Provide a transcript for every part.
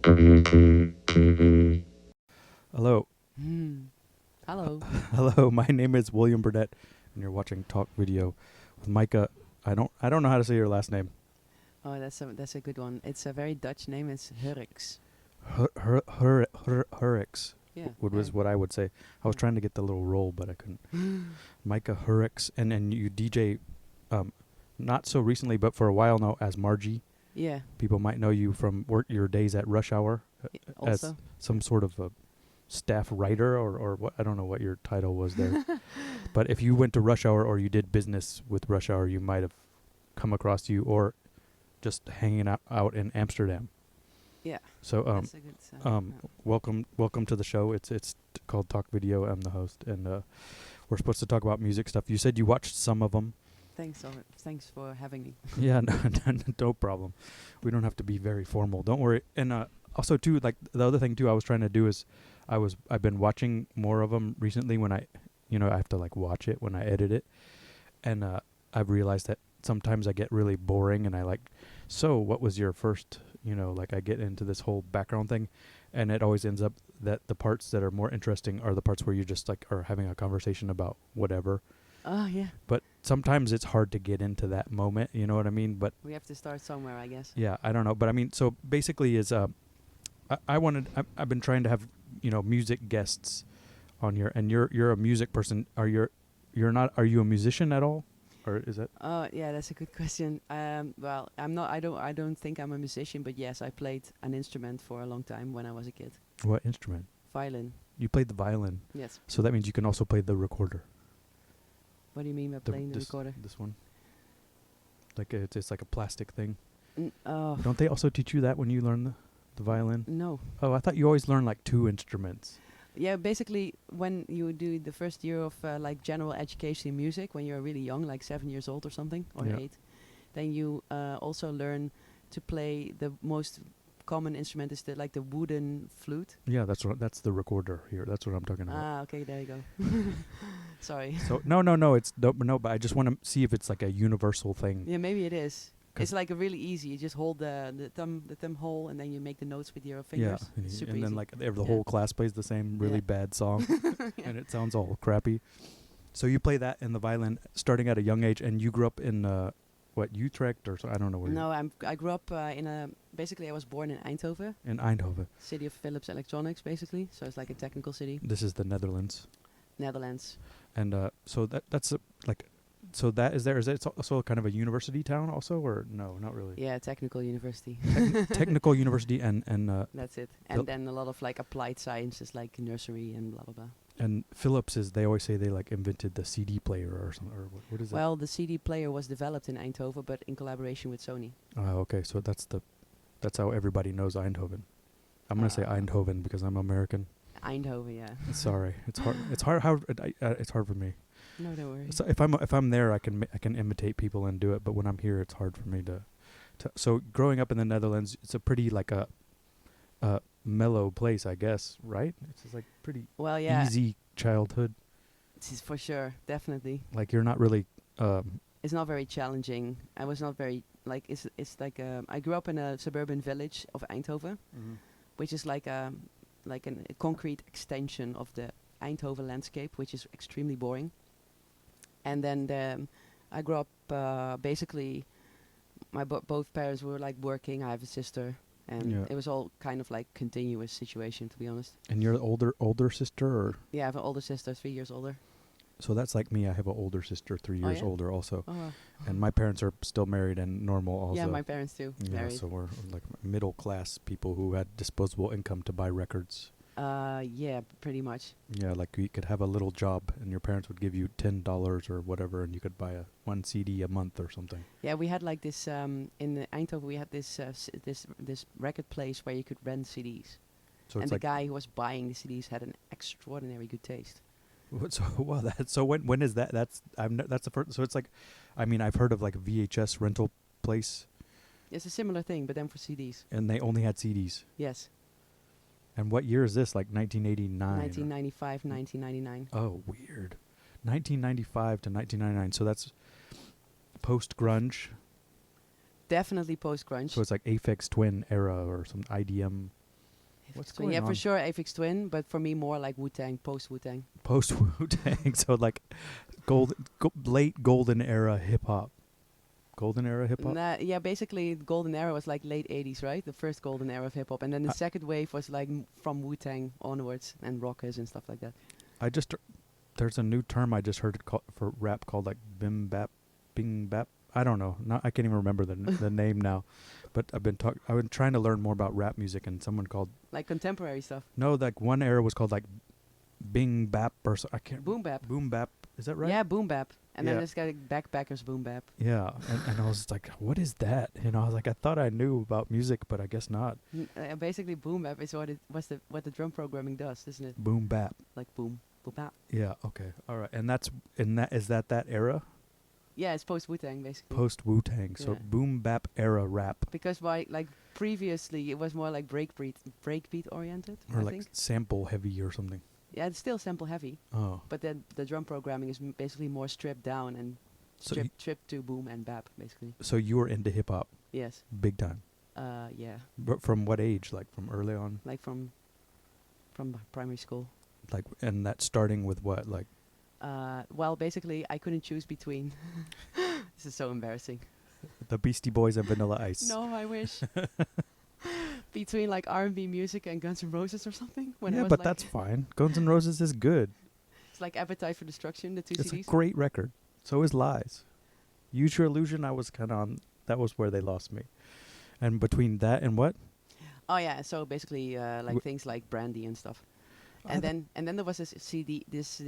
Hello. Hello. Hello, my name is William Burdett, and you're watching Talk Video with Mijke. I don't know how to say your last name. Oh, that's a good one. It's a very Dutch name. It's Hurkx. Hurkx Yeah. was what I would say. I was trying to get the little roll, but I couldn't. Mijke Hurkx, and you DJ, not so recently, but for a while now as Margie. Yeah. People might know you from your days at Rush Hour as Also. some sort of a staff writer or what. I don't know what your title was there. But if you went to Rush Hour or you did business with Rush Hour, you might have come across you or just hanging out in Amsterdam. Yeah. So That's a good. welcome to the show. It's called Talk Video. I'm the host, and we're supposed to talk about music stuff. You said you watched some of them. Thanks for having me. Yeah, no problem. We don't have to be very formal. Don't worry. And also too, like the other thing too, I was trying to do is, I've been watching more of them recently. When I have to like watch it when I edit it, and I've realized that sometimes I get really boring, and I like, so what was your first? Like I get into this whole background thing, and it always ends up that the parts that are more interesting are the parts where you just like are having a conversation about whatever. Oh yeah. But sometimes it's hard to get into that moment, you know what I mean? But We have to start somewhere, I guess. yeah, I don't know. But I mean, so basically is I've been trying to have, music guests on here, and you're a music person. Are you a musician at all? Or is that Oh yeah, that's a good question. Well, I'm not. I don't think I'm a musician, but yes, I played an instrument for a long time when I was a kid. what instrument? Violin. You played the violin. Yes. So that means you can also play the recorder. What do you mean by playing the recorder? This one. Like it's like a plastic thing. Oh. Don't they also teach you that when you learn the violin? No. Oh, I thought you always learn like two instruments. Yeah, basically, when you do the first year of like general education in music, when you're really young, like 7 years old or something, or Yeah. 8, then you also learn to play the most common instrument is like the wooden flute. Yeah, that's the recorder here. That's what I'm talking about. Ah, okay, there you go. Sorry. So no, it's no, but I just want to see if it's like a universal thing. Yeah, maybe it is. It's like a really easy. You just hold the thumb hole, and then you make the notes with your fingers. Yeah, It's super and then easy. like the Yeah. whole class plays the same really Yeah. bad song, Yeah. and it sounds all crappy. So you play that in the violin starting at a young age, and you grew up in what, Utrecht or so? I don't know where. No, I grew up basically I was born in Eindhoven, In Eindhoven. city of Philips Electronics, basically. So it's like a technical city. This is the Netherlands, Netherlands. and so that's like, so that is there. Is it also kind of a university town also, or no, not really? Yeah, technical university. Technical university and That's it. Phil- And then a lot of like applied sciences, like nursery and blah blah blah. and Philips is, they always say they like invented the CD player or something, or what is it? Well, the CD player was developed in Eindhoven, but in collaboration with Sony. Oh, okay. So that's how everybody knows Eindhoven. I'm gonna say Eindhoven because I'm American. Eindhoven, yeah. Sorry, it's hard. It's hard. It's hard for me. No, don't worry. So if I'm there, I can imitate people and do it. But when I'm here, it's hard for me to. So growing up in the Netherlands, it's a pretty like a mellow place, I guess, right? It's just like pretty Well, yeah, easy childhood. this is for sure, definitely. Like you're not really. It's not very challenging. I was not very like it's like I grew up in a suburban village of Eindhoven, which is like a concrete extension of the Eindhoven landscape, which is extremely boring. And then I grew up basically. My both parents were like working. I have a sister, and Yeah. it was all kind of like continuous situation, to be honest. And you're the older sister, or Yeah, I have an older sister, 3 years older. so that's like me. I have an older sister, 3 Oh, years yeah? older, also. Oh, wow. And my parents are still married and normal also. Yeah, my parents too. Yeah, Married. so we're like middle class people who had disposable income to buy records. Yeah, pretty much. Yeah, like you could have a little job and your parents would give you $10 or whatever, and you could buy one CD a month or something. Yeah, we had like this in Eindhoven. We had this this record place where you could rent CDs, So and it's the like guy who was buying the CDs had an extraordinary good taste. so wow. So when is that? That's the first. So it's like, I mean, I've heard of like a VHS rental place, It's a similar thing, but then for CDs. and they only had CDs. Yes, And what year is this? Like 1989. 1995, 1999. Oh, weird. 1995 to 1999. So that's post grunge. Definitely post grunge. So it's like Aphex Twin era or some IDM. What's Twin. going Yeah, on? for sure Aphex Twin, but for me more like Wu-Tang, post Wu-Tang. Post Wu-Tang, so like late golden era hip hop. Golden era hip hop. Yeah, basically the golden era was like late 80s, right? The first golden era of hip hop, and then the second wave was like from Wu-Tang onwards and rockers and stuff like that. There's a new term I just heard for rap called like bim bap, bing bap. I don't know. I can't even remember the name now, but I've been trying to learn more about rap music, and someone called Like contemporary stuff. no, like one era was called like bing bap or so. I can't. Boom bap. Boom bap. Is that right? Yeah, boom bap. And Yeah. then there's got backpackers boom bap. Yeah, and I was like, what is that? You know, I was like, I thought I knew about music, but I guess not. Basically, boom bap is what the drum programming does, isn't it? Boom bap. Like boom, boom bap. Yeah. Okay. All right. And is that era? Yeah, it's post Wu-Tang basically. Post Wu-Tang. So Yeah. boom bap era rap. Because previously it was more like breakbeat oriented. Or I like think. sample heavy or something. Yeah, it's still sample heavy, Oh. but then the drum programming is basically more stripped down and So stripped to boom and bap basically. so you were into hip hop Yes. big time. Yeah. But from what age? Like from early on? Like from primary school. Like, and that starting with what? Like, Well, basically, I couldn't choose between. This is so embarrassing. the Beastie Boys and Vanilla Ice. No, I wish. Between like R&B music and Guns N' Roses or something. When I Yeah, was but like that's fine. Guns N' Roses is good. It's like Appetite for Destruction, the two It's a CDs. great record. So is Lies. Use Your Illusion, I was kind of on. That was where they lost me. And between that and what? Oh yeah, so basically like things like Brandy and stuff. And then there was this CD, this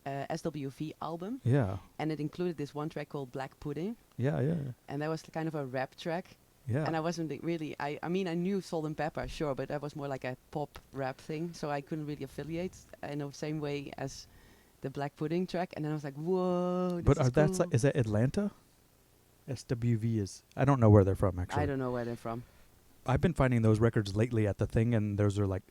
SWV album, Yeah. and it included this one track called Black Pudding, Yeah, yeah, and that was kind of a rap track. yeah. And I wasn't really, I mean, I knew Salt and Pepper, sure, but that was more like a pop rap thing, so I couldn't really affiliate in the same way as the Black Pudding track. And then I was like, whoa, But this is that's cool. is that Atlanta? SWV is. I don't know where they're from actually. I don't know where they're from. I've been finding those records lately at the thing, and those are like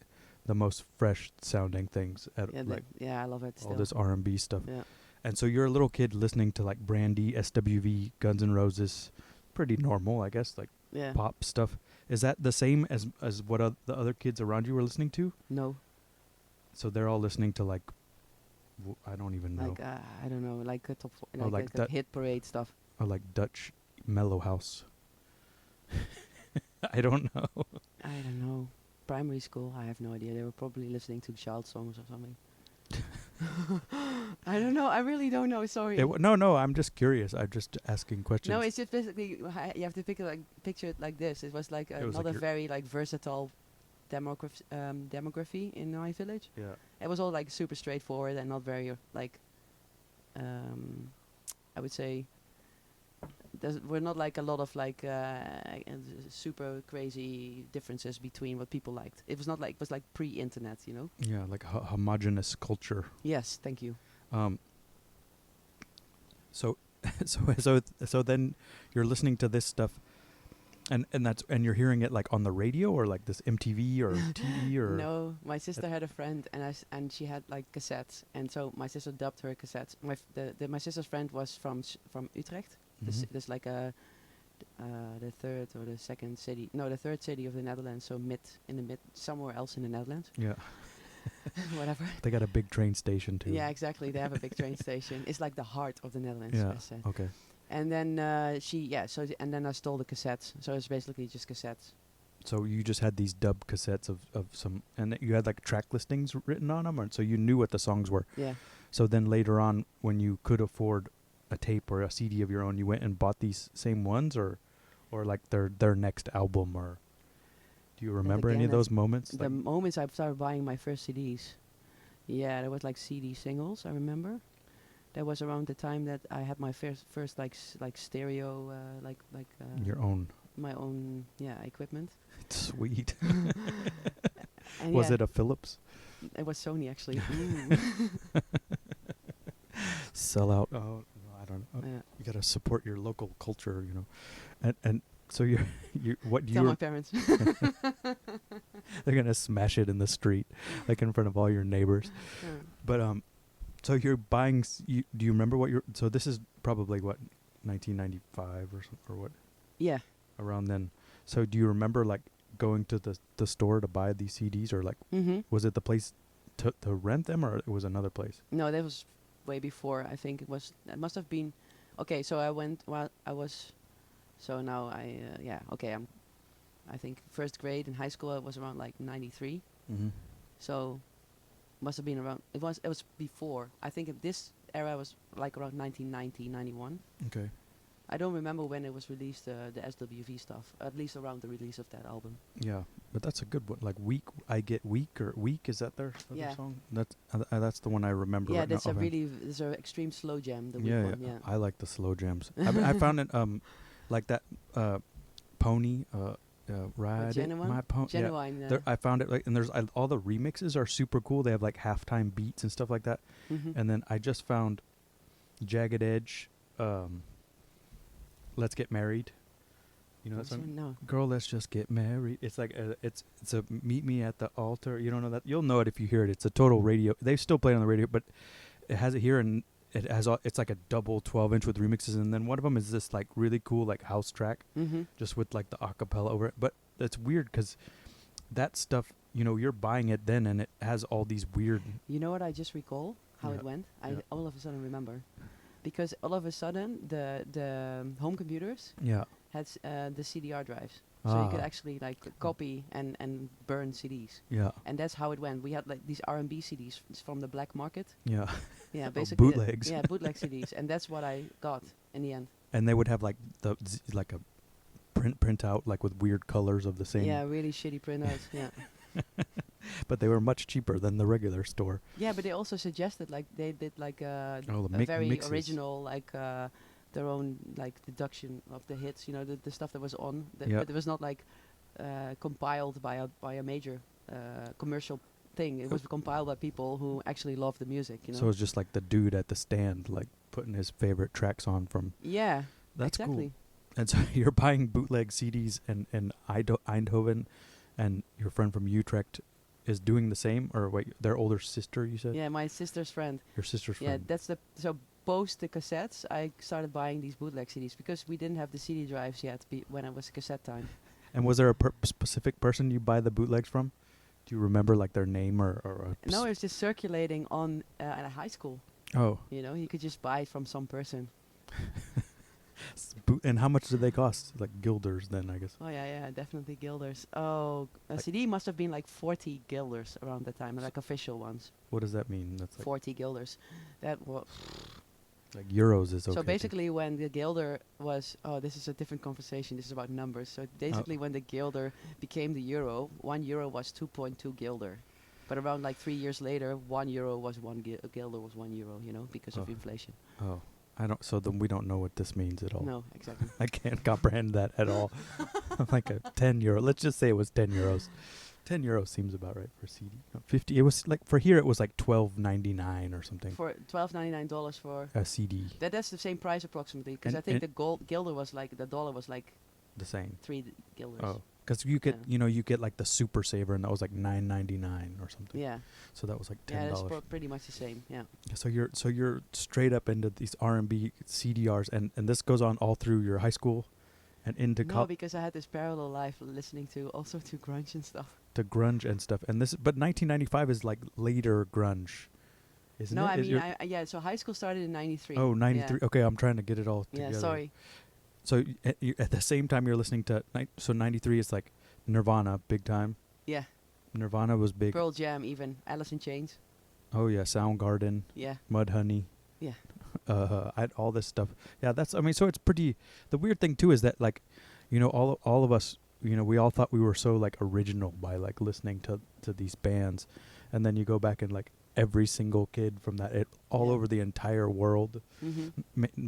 the most fresh sounding things. At Yeah, like yeah, I love it all still. this R&B stuff. Yeah. And so you're a little kid listening to like Brandy, SWV, Guns N' Roses, pretty normal, I guess, like Yeah. pop stuff. Is that the same as what the other kids around you were listening to? No. So they're all listening to like, I don't even know, Like, I don't know, like top four, Or like like the that- hit parade stuff. or like Dutch mellow house. I don't know. I don't know. Primary school, I have no idea. They were probably listening to child songs or something. I don't know. I really don't know. Sorry. No, I'm just curious. I'm just asking questions. No, it's just basically you have to picture it like this. It was like It was not like a your- very like versatile demography in my village. Yeah. It was all like super straightforward and not very like I would say we're not like a lot of like super crazy differences between what people liked. It was not like, it was like pre-internet, you know. Yeah, like homogenous culture. Yes, thank you. So so then you're listening to this stuff, and you're hearing it like on the radio or like this MTV or TV or No, my sister had a friend, and she had like cassettes, and so my sister dubbed her cassettes. My sister's friend was from Utrecht. Mhm. There's like the third or the second city. No, the third city of the Netherlands. So somewhere else in the Netherlands. Yeah. Whatever. They got a big train station too. Yeah, exactly. They have a big train station. It's like the heart of the Netherlands. Yeah. I said. Okay. And then and then I stole the cassettes. So it's basically just cassettes. So you just had these dub cassettes of some, and you had like track listings written on them, or so you knew what the songs were. Yeah. So then later on, when you could afford a tape or a CD of your own, you went and bought these same ones, or like their next album, or do you remember any of again, those moments? The moments I started buying my first CDs. Yeah, there was like CD singles. I remember. That was around the time that I had my first like stereo your own. my own equipment. Sweet. And Was yeah, it a Philips? It was Sony actually. Sell out. Oh, I don't know. Yeah. You gotta support your local culture, you know. And so you what Tell my you parents. they're gonna smash it in the street, like in front of all your neighbors. Yeah. But so you're buying. Do you remember what you're? So this is probably what 1995 or what Yeah. around then. So do you remember like going to the store to buy these CDs, or like was it the place to rent them, or it was another place? No, that was way before. I think it must have been. Okay, so I went while I was. So now I think first grade in high school I was around like 93. Mm-hmm. So must have been around. It was before. I think this era was like around 1990, 91. Okay. I don't remember when it was released, the SWV stuff. At least around the release of that album. Yeah, but that's a good one. Like Weak, I Get Weak, or Weak, is that their song? That's the one I remember. Yeah, right that's now. it's a extreme slow jam. The Weak one. Yeah. I like the slow jams. I found it like that Pony Ride Genuine? My Pony. Genuine. Yeah, I found it like, and there's all the remixes are super cool. They have like halftime beats and stuff like that. And then I just found Jagged Edge. Let's Get Married. You know that song? No. Girl, let's just get married. It's like it's a Meet Me at the Altar. You don't know that? You'll know it if you hear it. It's a total radio. They still play it on the radio, but it has it here, and it has it's like a double 12-inch with remixes, and then one of them is this like really cool like house track, just with like the acapella over it. But it's weird because that stuff, you're buying it then, and it has all these weird. You know what I just recall how it went? I all of a sudden remember. Because all of a sudden the home computers had the CDR drives, so you could actually like copy and burn CDs. Yeah. And that's how it went. We had like these R&B CDs from the black market. Yeah. Yeah, basically. Bootlegs. Yeah, bootleg CDs, and that's what I got in the end. And they would have like like a print out like with weird colors of the same. Yeah, really shitty printouts. Yeah. But they were much cheaper than the regular store. Yeah, but they also suggested like they did like a very mixes. original like their own like deduction of the hits. The stuff that was on. But it was not like compiled by a major commercial thing. It was compiled by people who actually love the music. So it's just like the dude at the stand like putting his favorite tracks on from. Yeah, that's exactly. Cool. And so you're buying bootleg CDs in Eindhoven, and your friend from Utrecht is doing the same, or wait, their older sister, you said? Yeah, my sister's friend. Your sister's friend. Yeah, so post the cassettes, I started buying these bootleg CDs because we didn't have the CD drives yet when it was cassette time. And was there a specific person you buy the bootlegs from? Do you remember like their name or no, it was just circulating on at a high school. Oh. You could just buy it from some person. And how much did they cost? Like guilders then, I guess. Oh yeah, definitely guilders. Oh, a CD must have been like 40 guilders around that time, like official ones. What does that mean? That's like 40 guilders. That was like euros is okay. So basically, when the guilder was, this is a different conversation. This is about numbers. So basically, when the guilder became the euro, 1 euro was 2.2 guilder. But around like 3 years later, 1 euro was a guilder was 1 euro. Because of inflation. Oh. So then we don't know what this means at all. No, exactly. I can't comprehend that at all. Like a 10 euro. Let's just say it was 10 euros. 10 euros seems about right for CD. No, 50. It was like for here. It was like $12.99 or something. For $12.99 for a CD. That's the same price approximately. Because I think the guilder was like the dollar was like the same. 3 guilders. Oh, because you get you get like the Super Saver, and that was like $9.99 or something. Yeah. So that was like $10. Yeah, that's pretty much the same. Yeah. So you're straight up into these R&B CDRs, and this goes on all through your high school, and into No, because I had this parallel life listening to also to grunge and stuff. To grunge and stuff, and but 1995 is like later grunge, isn't it? No, I mean, so high school started in 93. Oh, 93. Yeah. Okay, I'm trying to get it all together. Yeah, sorry. So at the same time you're listening to, so 93 is like Nirvana, big time. Yeah. Nirvana was big. Pearl Jam, even. Alice in Chains. Oh, yeah, Soundgarden. Yeah. Mudhoney. Yeah. All this stuff. Yeah, so it's pretty, the weird thing too is that like, all of us, we all thought we were so like original by like listening to these bands. And then you go back and like every single kid from that, all over the entire world,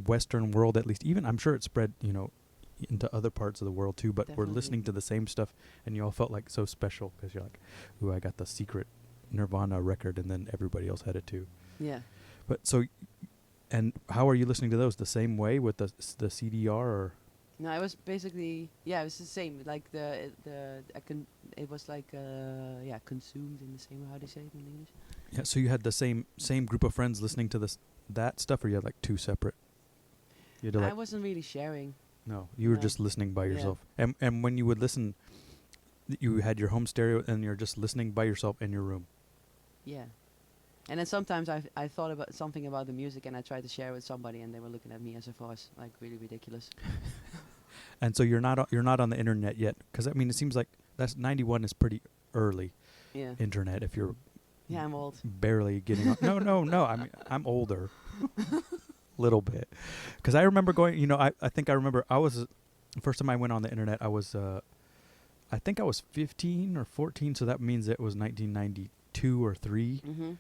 Western world at least, even I'm sure it spread, into other parts of the world too, but we're listening to the same stuff, and you all felt like so special because you're like, ooh, I got the secret Nirvana record, and then everybody else had it too. Yeah. But so, and how are you listening to those? The same way with the CDR, or? No, it was basically, it was the same. Like it was like consumed in the same, how do you say it in English? Yeah, so you had the same group of friends listening to that stuff, or you had like two separate? I wasn't really sharing. No, you were just listening by yourself. And when you would listen, you had your home stereo and you're just listening by yourself in your room. Yeah. And then sometimes I thought about something about the music and I tried to share with somebody and they were looking at me as if I was like really ridiculous. And so you're not on the internet yet, because I mean it seems like that's 91 is pretty early Yeah. internet if you're Yeah, I'm old. barely getting on. No. I mean I'm older, little bit, because I remember going. I think I remember the first time I went on the internet. I think I was 15 or 14, so that means it was 1992 or 3. Mm-hmm.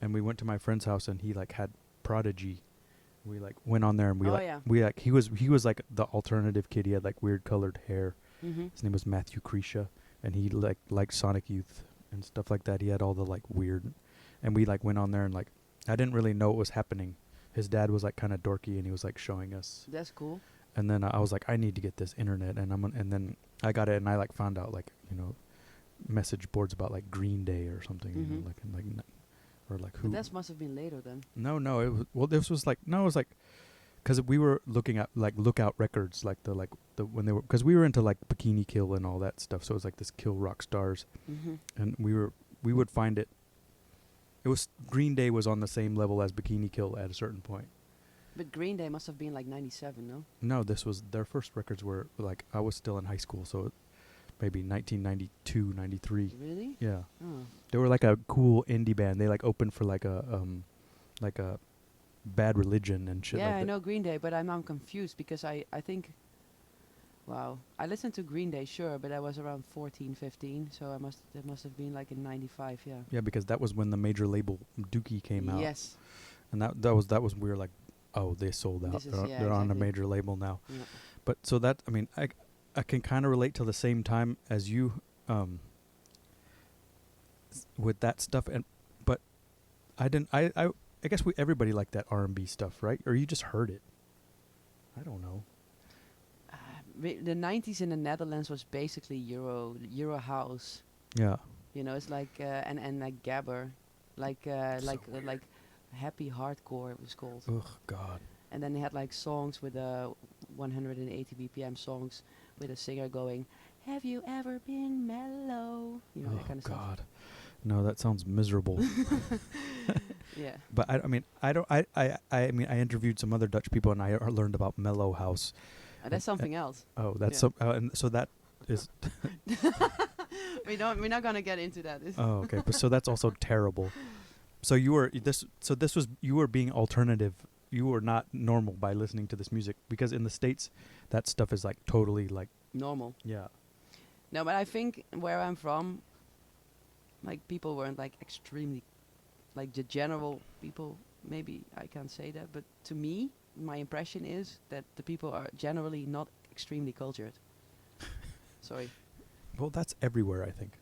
And we went to my friend's house and he like had Prodigy. We like went on there and yeah. he was like the alternative kid. He had like weird colored hair. Mm-hmm. His name was Matthew Krisha, and he liked Sonic Youth and stuff like that. He had all the like weird, and we like went on there and like I didn't really know what was happening. His dad was like kind of dorky and he was like showing us. That's cool. And then I was like, I need to get this internet, and and then I got it and I like found out like message boards about like Green Day or something, Mm-hmm. or like who. But that must have been later then. No, it was this was like no, it was like because we were looking at like Lookout Records, like the when they were, because we were into like Bikini Kill and all that stuff, so it was like this Kill Rock Stars, Mm-hmm. and we would find it. It was Green Day was on the same level as Bikini Kill at a certain point. But Green Day must have been like 97, no? No, this was their first records were like I was still in high school, so maybe 1992, 93. Really? Yeah. Oh. They were like a cool indie band. They like opened for like a Bad Religion and shit Yeah, like that. I know Green Day, but I'm confused because I think, wow, I listened to Green Day, sure, but I was around 14, 15, so it must have been like in 95, yeah. Yeah, because that was when the major label Dookie came out. Yes. And that was we were like, oh, they sold out. They're on a exactly. major label now. Yeah. But so that, I mean, I can kind of relate to the same time as you with that stuff, but I didn't. I guess everybody liked that R&B stuff, right? Or you just heard it. I don't know. The 90s in the Netherlands was basically Euro house. Yeah. It's like and like gabber, like like happy hardcore it was called. Ugh, God. And then they had like songs with 180 BPM songs with a singer going, "Have you ever been mellow?" That kind of stuff. God. No, that sounds miserable. Yeah. But I mean, I interviewed some other Dutch people and I learned about mellow house. That's something else. Oh, that's and so that is. We're not gonna get into that. Oh, okay. But so that's also terrible. So you were being alternative. You were not normal by listening to this music, because in the States, that stuff is like totally like Normal. Yeah. No, but I think where I'm from, like people weren't like extremely, like the general people. Maybe I can't say that, but to me, my impression is that the people are generally not extremely cultured. Sorry. Well, that's everywhere, I think.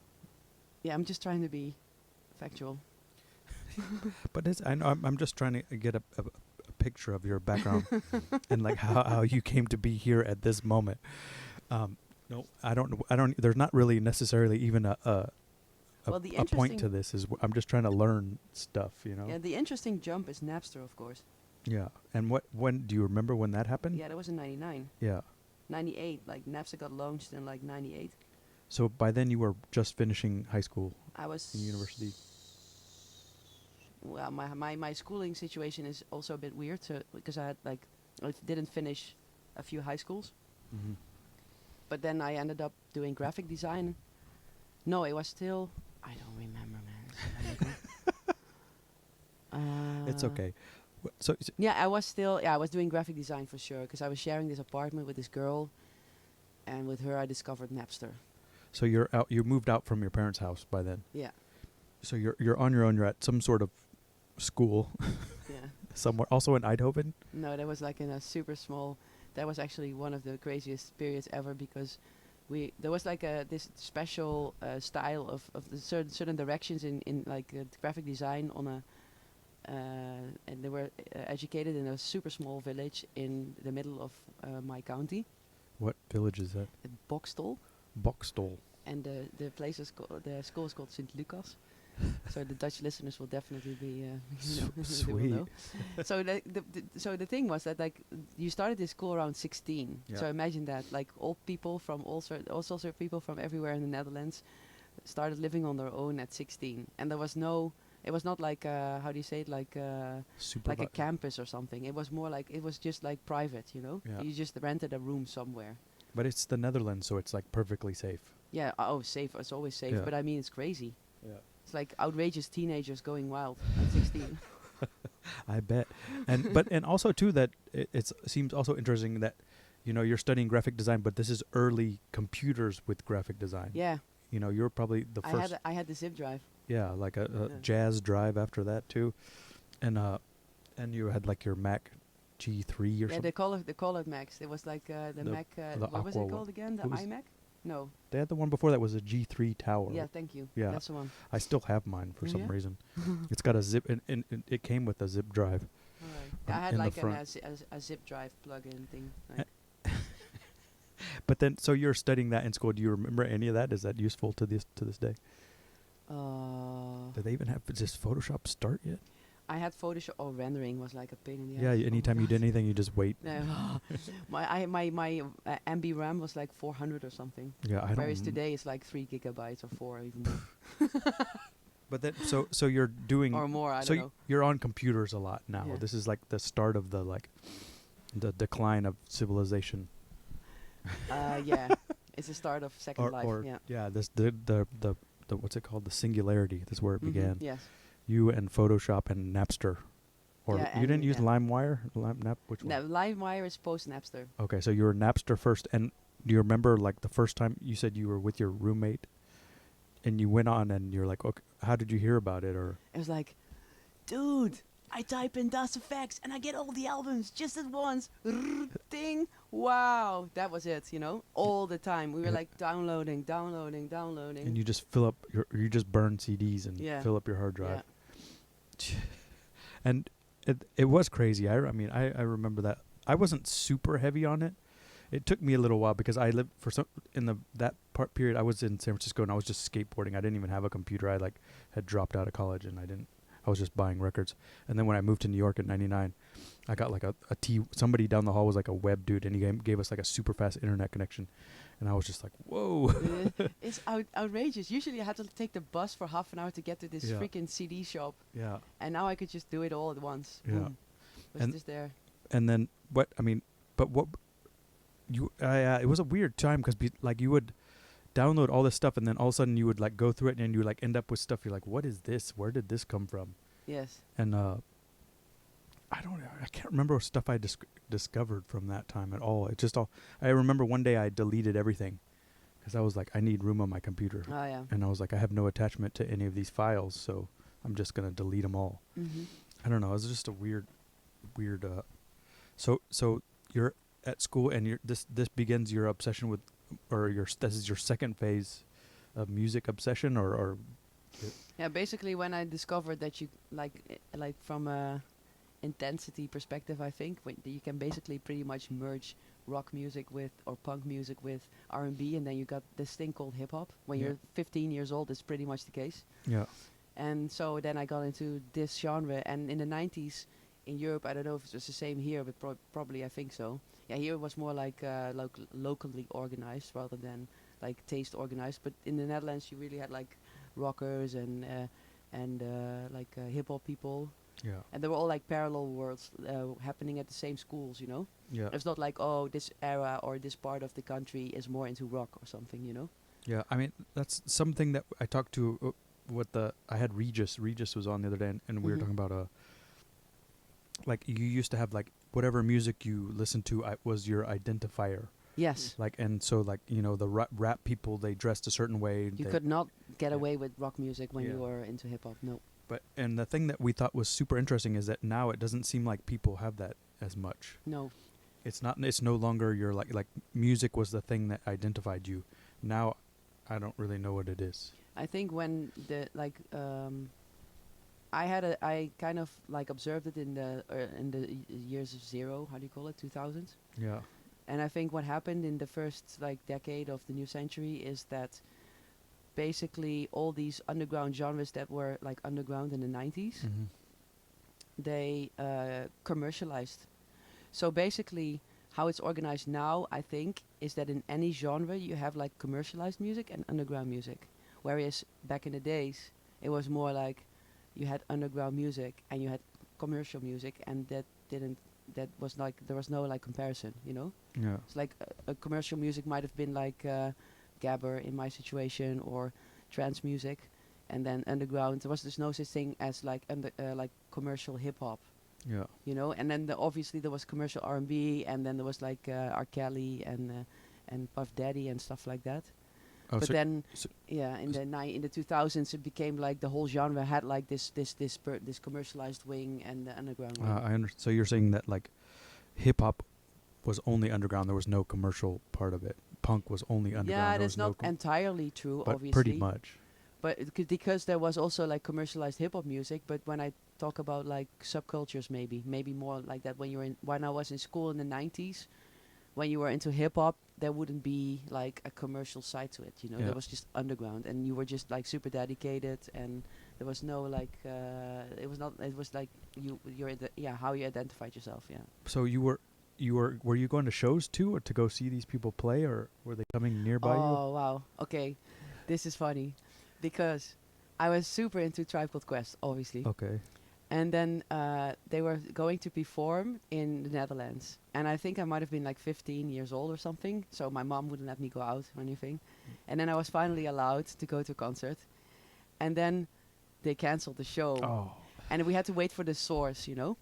Yeah, I'm just trying to be factual. But I know I'm just trying to get a picture of your background and like how you came to be here at this moment. No, I don't. There's not really necessarily even a point to this. I'm just trying to learn stuff, Yeah, the interesting jump is Napster, of course. Yeah, and when do you remember when that happened? Yeah, that was in 99. Yeah. 98, like Napster got launched in like 98. So by then you were just finishing high school. I was in university. Well, my schooling situation is also a bit weird, so because I didn't finish a few high schools. Mm-hmm. But then I ended up doing graphic design. No, it was still, I don't remember, man. It's okay. So I was doing graphic design for sure, because I was sharing this apartment with this girl, and with her I discovered Napster. So you moved out from your parents' house by then. Yeah. So you're on your own. You're at some sort of school. Yeah. Somewhere, also in Eindhoven. No, that was like in a super small. That was actually one of the craziest periods ever, because there was like this special style of the certain directions in like graphic design on a. And they were educated in a super small village in the middle of my county. What village is that? Boxtel. Boxtel. And the school is called St. Lucas. So the Dutch listeners will definitely be they will Sweet. know. So so the thing was that like you started this school around 16. Yeah. So imagine that like all people from all sorts of people from everywhere in the Netherlands started living on their own at 16, and there was no. It was not like how do you say it, like a campus or something. It was more like it was just like private, you know. Yeah. You just rented a room somewhere. But it's the Netherlands, so it's like perfectly safe. Yeah. Oh, safe. It's always safe. Yeah. But I mean, it's crazy. Yeah. It's like outrageous teenagers going wild at 16. I bet. And also too that it seems also interesting that you're studying graphic design, but this is early computers with graphic design. Yeah. You're probably the first. I had the zip drive. Yeah, like a Yeah. Jazz drive after that too, and you had like your Mac G3 or Yeah, something. they call it Macs. It was like the Mac. the What was Aqua it one. called again? The It was iMac? No. They had the one before that was a G3 Tower. Yeah, thank you. Yeah. That's the one. I still have mine for some Yeah? reason. It's got a zip, and it came with a zip drive. Alright. On- I had in the like front. a zip drive plug-in thing. Like, But then, so you're studying that in school. Do you remember any of that? Is that useful to this day? Do they even have just Photoshop start yet? I had Photoshop. Oh, rendering was like a pain in the Yeah. ass. Oh my Anytime you did God. anything, you just wait. No. my MB RAM was like 400 or something. Yeah, I don't. Whereas today it's like 3 gigabytes or 4 or even more. But then, so you're doing. Or more, I so don't know. you're on computers a lot now. Yeah. This is like the start of the decline of civilization. Yeah. It's the start of Second Life. Yeah. This the what's it called, the singularity. That's where it Mhm, began. Yes. You and Photoshop and Napster, or Yeah, you didn't and use yeah. LimeWire, which one? No, LimeWire is post Napster. Okay, so you were Napster first, and do you remember like the first time you said you were with your roommate, and you went on and you're like, okay, how did you hear about it? Or It was like, dude, I type in Das Effects and I get all the albums just at once. Ding. Wow. That was it, all the time. We were Yeah. like downloading. and you just fill up you just burn CDs and Yeah. fill up your hard drive. Yeah. And it was crazy. I mean, I remember that. I wasn't super heavy on it. It took me a little while because I lived that part period. I was in San Francisco and I was just skateboarding. I didn't even have a computer. I had dropped out of college and I was just buying records. And then when I moved to New York in '99, I got like somebody down the hall was like a web dude, and he gave us like a super fast internet connection, and I was just like, whoa. It's outrageous. Usually I had to take the bus for half an hour to get to this Yeah. freaking CD shop, Yeah. and now I could just do it all at once. Yeah. Boom. It was And- just there. And then what? I mean, but what? It was a weird time because like you would download all this stuff, and then all of a sudden you would like go through it, and you would like end up with stuff. You're like, what is this? Where did this come from? Yes. And I can't remember stuff I discovered from that time at all. It just all. I remember one day I deleted everything because I was like, I need room on my computer, Oh yeah. and I was like, I have no attachment to any of these files, so I'm just gonna delete them all. Mm-hmm. I don't know. It was just a weird. So you're at school, and this begins your obsession with, or this is your second phase of music obsession, or Yeah, basically when I discovered that you like from a intensity perspective, I think you can basically pretty much merge rock music with or punk music with R&B, and then you got this thing called hip hop. When Yeah. you're 15 years old, it's pretty much the case. yeah, And so then I got into this genre, and in the 90s in Europe, I don't know if it was the same here, but probably I think so. Yeah, here it was more like locally organized rather than like taste organized. But in the Netherlands, you really had like rockers and hip hop people, yeah, and they were all like parallel worlds happening at the same schools. yeah, It's not like, oh, this era or this part of the country is more into rock or something. yeah. I mean, that's something that I talked to. I had Regis. Regis was on the other day, and we were Mhm. talking about like you used to have like whatever music you listened to was your identifier. Yes. Like, and so like the rap people, they dressed a certain way. You they- could not get Yeah. away with rock music when Yeah. you were into hip hop. No. And the thing that we thought was super interesting is that now it doesn't seem like people have that as much. No. It's no longer your like music was the thing that identified you. Now I don't really know what it is. I think when I kind of like observed it in the years of zero. How do you call it? 2000s. Yeah. And I think what happened in the first like decade of the new century is that basically all these underground genres that were like underground in the 90s, they commercialized. So basically, how it's organized now, I think, is that in any genre you have like commercialized music and underground music. Whereas back in the days, it was more like you had underground music and you had commercial music, and that was like, there was no like comparison, you know? Yeah. It's like a commercial music might have been like gabber in my situation, or trance music, and then underground, there was just no such thing as like like commercial hip hop. Yeah. You know, and then obviously there was commercial R&B, and then there was like R. Kelly and Puff Daddy and stuff like that. Oh, But so then, so yeah, in the 2000s, it became like the whole genre had like this commercialized wing and the underground wing. I understand. So you're saying that like hip hop was only underground. There was no commercial part of it. Punk was only underground. Yeah, there that's was no not entirely true, but obviously. pretty much. But because there was also like commercialized hip hop music. But when I talk about like subcultures, maybe more like that, when I was in school in the 90s, when you were into hip hop, there wouldn't be like a commercial side to it. You know, Yeah. there was just underground, and you were just like super dedicated, and there was no like it was not. It was like how you identified yourself. Yeah. So were you going to shows too, or to go see these people play, or were they coming nearby you? Oh wow. Okay, this is funny, because I was super into Tribe Called Quest, obviously. Okay. And then they were going to perform in the Netherlands. And I think I might have been like 15 years old or something. So my mom wouldn't let me go out or anything. And then I was finally allowed to go to a concert. And then they canceled the show. Oh. And we had to wait for the source, you know.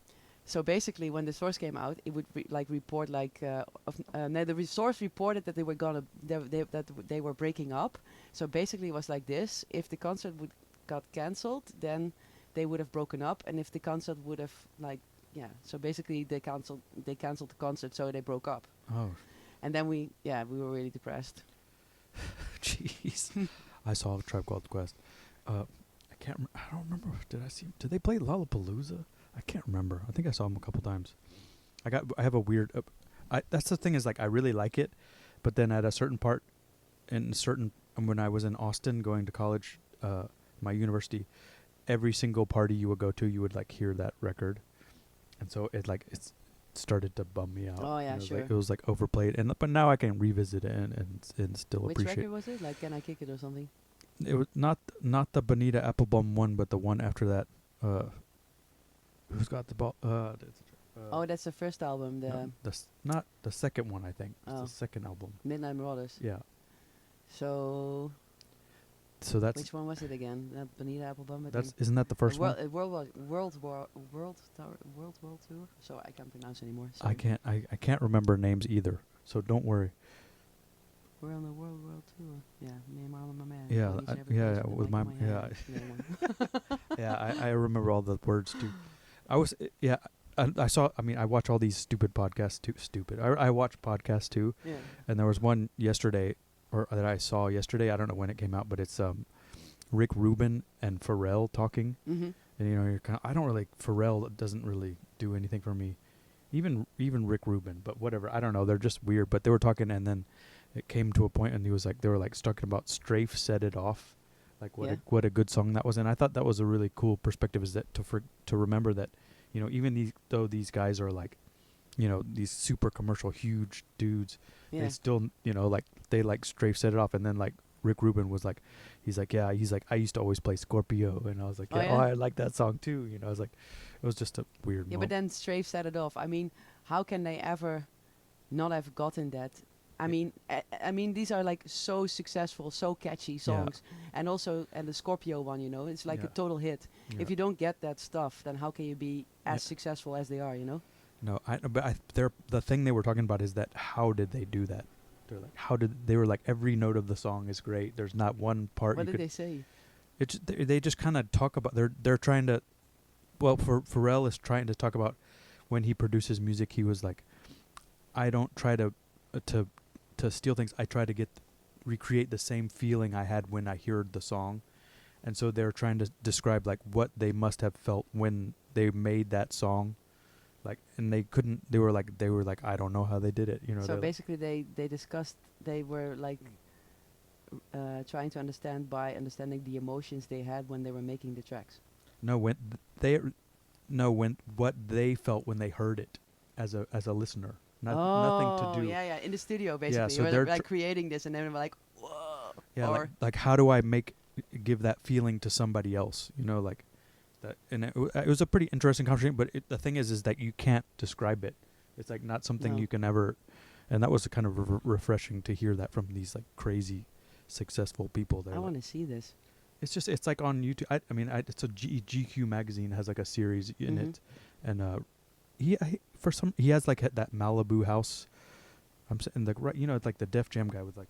So basically, when the source came out, it would report like the source reported that they were that they were breaking up. So basically, it was like this: if the concert got cancelled, then they would have broken up, and if the concert would have so basically they canceled the concert, so they broke up. Oh. And then we were really depressed. Jeez. I saw Tribe Called Quest. I don't remember. Did they play Lollapalooza? I can't remember. I think I saw them a couple times. I have a weird. That's the thing, is like I really like it, but then at a certain part, when I was in Austin going to college, my university, every single party you would go to, you would like hear that record, and so it started to bum me out. Oh yeah, it sure. It was like overplayed, but now I can revisit it and still Which appreciate. record was it? Like Can I Kick It or something? It was not the Bonita Applebum one, but the one after that. Who's got the ball? Oh, that's the first album. Not the second one. I think it's Oh. the second album. Midnight Marauders. Yeah. So that's which one was it again? Bonita Applebum. isn't that the first one? World War Tour. So I can't pronounce anymore. I can't remember names either. So don't worry. We're on the World War Tour. Yeah, me and Marlon, my man. Yeah, Ladies every yeah, place with the mic my- in hand. yeah. Yeah, one. Yeah, I remember all the words too. I saw. I mean, I watch all these stupid podcasts too. I watch podcasts too, Yeah. and there was one yesterday, or that I saw yesterday. I don't know when it came out, but it's Rick Rubin and Pharrell talking. Mm-hmm. And you're kind of, I don't really, Pharrell doesn't really do anything for me, even Rick Rubin. But whatever, I don't know. They're just weird. But they were talking, and then it came to a point, and they were like talking about Strafe Set It Off, like what a good song that was. And I thought that was a really cool perspective, is that to remember that, even though these guys are like, these super commercial huge dudes, they still, like they like Strafe Set It Off, and then like Rick Rubin was like, he's like, I used to always play Scorpio, and I was like, I like that song too. I was like, it was just a weird. Yeah, but then Strafe Set It Off. I mean, how can they ever not have gotten that? I mean, these are like so successful, so catchy songs, and the Scorpio one, it's like a total hit. Yeah. If you don't get that stuff, then how can you be as successful as they are? No, the thing they were talking about is that how did they do that? They're like, they were like, every note of the song is great. There's not one part. What did they say? They just kind of talk about, they're trying to, well, Pharrell is trying to talk about when he produces music. He was like, I don't try to steal things. I try to recreate the same feeling I had when I heard the song. And so they're trying to describe like what they must have felt when they made that song. Like, and they were like, I don't know how they did it. So basically they discussed, they were like trying to understand by understanding the emotions they had when they were making the tracks. No, when they no when what they felt when they heard it as a listener. Nothing to do. Yeah, in the studio Yeah, basically. so They they're were like creating this, and then we're like, whoa. yeah, Or like how do I give that feeling to somebody else? You know, like that. And it was a pretty interesting conversation. But the thing is that you can't describe it. It's like not something No. you can ever. And that was kind of refreshing to hear that from these like crazy, successful people. I want to see this. It's like on YouTube. I mean, it's a GQ magazine has like a series in it, and he has like that Malibu house. I'm saying like right, you know, it's like the Def Jam guy with like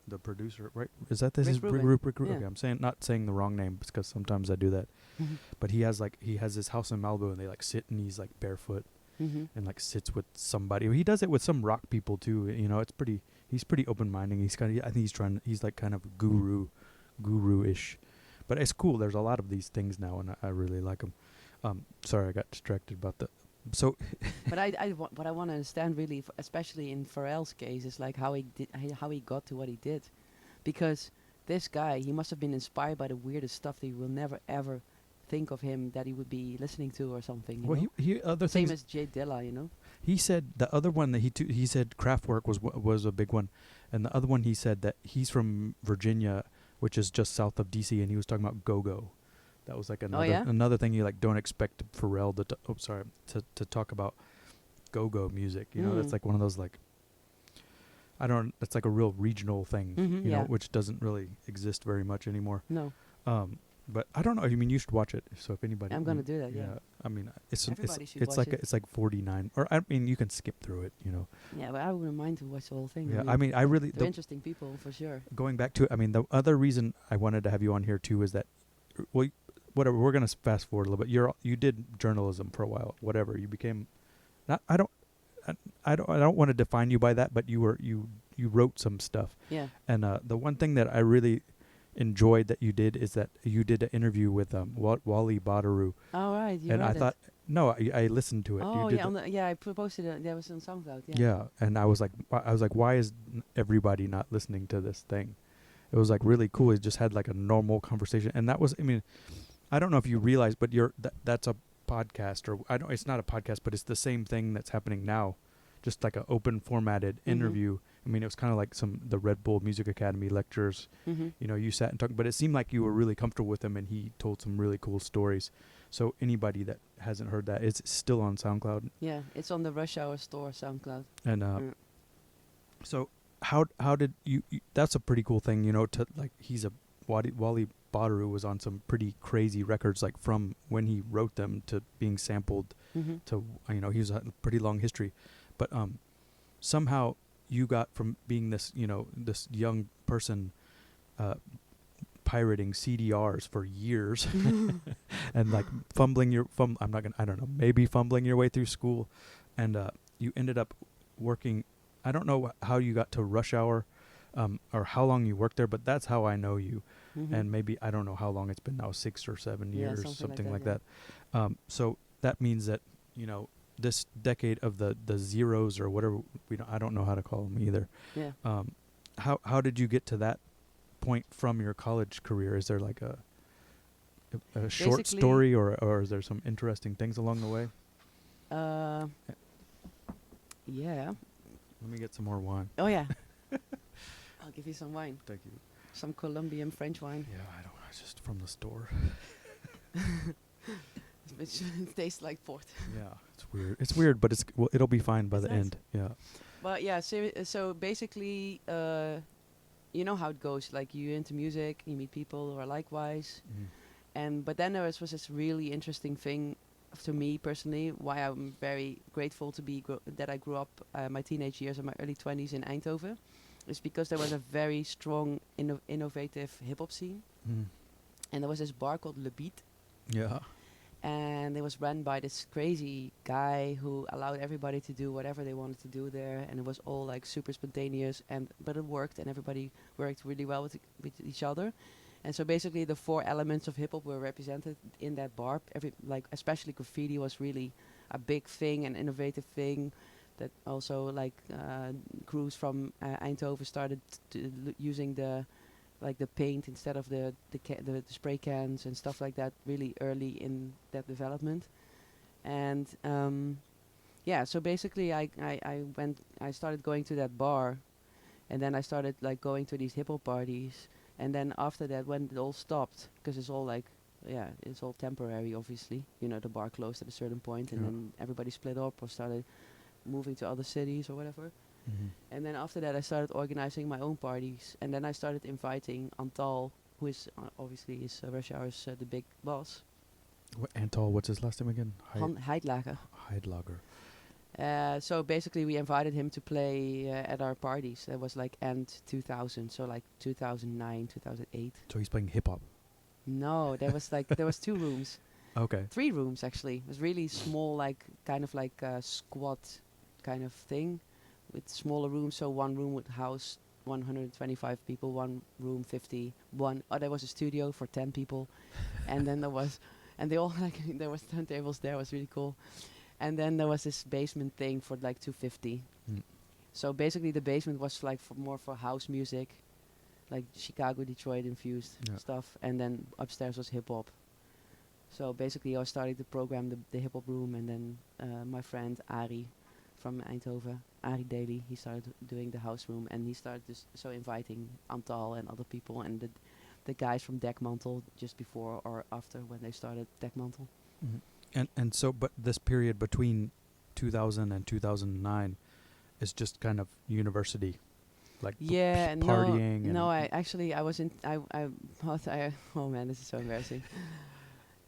the producer, right? Is that this? Rick Is Rubin. Rick Yeah. Okay, I'm not saying the wrong name because sometimes I do that. But he has his house in Malibu, and they like sit, and he's like barefoot and like sits with somebody. He does it with some rock people too. You know, he's pretty open-minded. I think he's like kind of guru-ish. But it's cool. There's a lot of these things now, and I really like them. Sorry, I got distracted about the. So. But what I want to understand really, especially in Pharrell's case, is like how he got to what he did, because this guy, he must have been inspired by the weirdest stuff that you will never ever think of him that he would be listening to or something. You know? He other Same things. as Jay Dilla, you know. He said the other one that he said Kraftwerk was a big one, and the other one he said that he's from Virginia, which is just south of DC, and he was talking about go-go. That was like another thing you like don't expect Pharrell to talk about go-go music. You know, that's like one of those like that's like a real regional thing, you know, which doesn't really exist very much anymore. No. But I don't know. I mean, you should watch it. So if anybody, I'm gonna do that. Yeah. I mean, Everybody should it's watch like it. it's like 49, or I mean, you can skip through it. You know. Yeah, but I wouldn't mind to watch the whole thing. Yeah, I mean, I really they're interesting people for sure. going back to. I mean, the other reason I wanted to have you on here too is that, well, whatever. We're gonna fast forward a little bit. You did journalism for a while. Whatever. You became, not. I don't want to define you by that, but you wrote some stuff. Yeah. And the one thing that I really enjoyed that you did is that you did an interview with Wally Badarou. Oh right, and I thought I listened to it. Oh you did yeah, I posted it. That was on SoundCloud. Yeah. Yeah, and I was like, why is everybody not listening to this thing? It was like really cool. He just had like a normal conversation, and that was, I mean, I don't know if you realize, but that's a podcast, or I don't. It's not a podcast, but it's the same thing that's happening now, just like an open formatted interview. I mean, it was kind of like the Red Bull Music Academy lectures. You know, you sat and talked, but it seemed like you were really comfortable with him, and he told some really cool stories. So anybody that hasn't heard that, it's still on SoundCloud. Yeah, it's on the Rush Hour store SoundCloud. And so how did you? That's a pretty cool thing, you know. To like, Wally Badarou was on some pretty crazy records, like from when he wrote them to being sampled to, you know, he was a pretty long history, but somehow you got from being this, you know, this young person pirating CDRs for years and like I don't know, maybe fumbling your way through school, and you ended up working. I don't know how you got to Rush Hour or how long you worked there, but that's how I know you. And maybe, I don't know how long it's been now, 6 or 7 years, something like that. So that means that, you know, this decade of the zeros or whatever, I don't know how to call them either. Yeah. How did you get to that point from your college career? Is there like a short Basically, story, or is there some interesting things along the way? Yeah. Let me get some more wine. Oh yeah. I'll give you some wine. Thank you. Some Colombian French wine. Yeah, I don't. It's just from the store. Which tastes like port. Yeah, it's weird. It's weird, but it'll be fine by the nice. end. Yeah. But yeah, so basically, you know how it goes. Like, you're into music, you meet people who are likewise, but then there was this really interesting thing to me personally. Why I'm very grateful to be that I grew up my teenage years and my early 20s in Eindhoven, is because there was a very strong innovative hip hop scene, and there was this bar called Le Beat. Yeah. And it was run by this crazy guy who allowed everybody to do whatever they wanted to do there, and it was all like super spontaneous, but it worked, and everybody worked really well with each other. And so basically the 4 elements of hip hop were represented in that bar. Especially graffiti was really a big thing, an innovative thing that also like crews from Eindhoven started using the like the paint instead of the spray cans and stuff like that, really early in that development. And so basically I started going to that bar, and then I started like going to these hip hop parties, and then after that, when it all stopped, because it's all like, it's all temporary, obviously. You know, the bar closed at a certain point, and then everybody split up or started moving to other cities or whatever. And then after that, I started organizing my own parties, and then I started inviting Antal, who is obviously is Rush Hour's the big boss. Antal, what's his last name again? Heidlager. Heidlager. So basically, we invited him to play at our parties. That was like end 2000, so like 2009, 2008. So he's playing hip hop. No, there was like there was 2 rooms. Okay. 3 rooms actually. It was really small, like kind of like a squat kind of thing, with smaller rooms. So one room would house 125 people, one room 50. There was a studio for 10 people, and then and they all like there was turntables there. It was really cool. And then there was this basement thing for like 250. So basically the basement was like more for house music, like Chicago, Detroit infused stuff. And then upstairs was hip hop. So basically I was starting to program the hip hop room, and then my friend Ari from Eindhoven, Ari Daly, he started doing the house room, and he started inviting Antal and other people, and the guys from Dekmantel just before or after when they started Dekmantel. And so, but this period between 2000 and 2009 is just kind of university, like partying. No, I was in. Oh man, this is so embarrassing.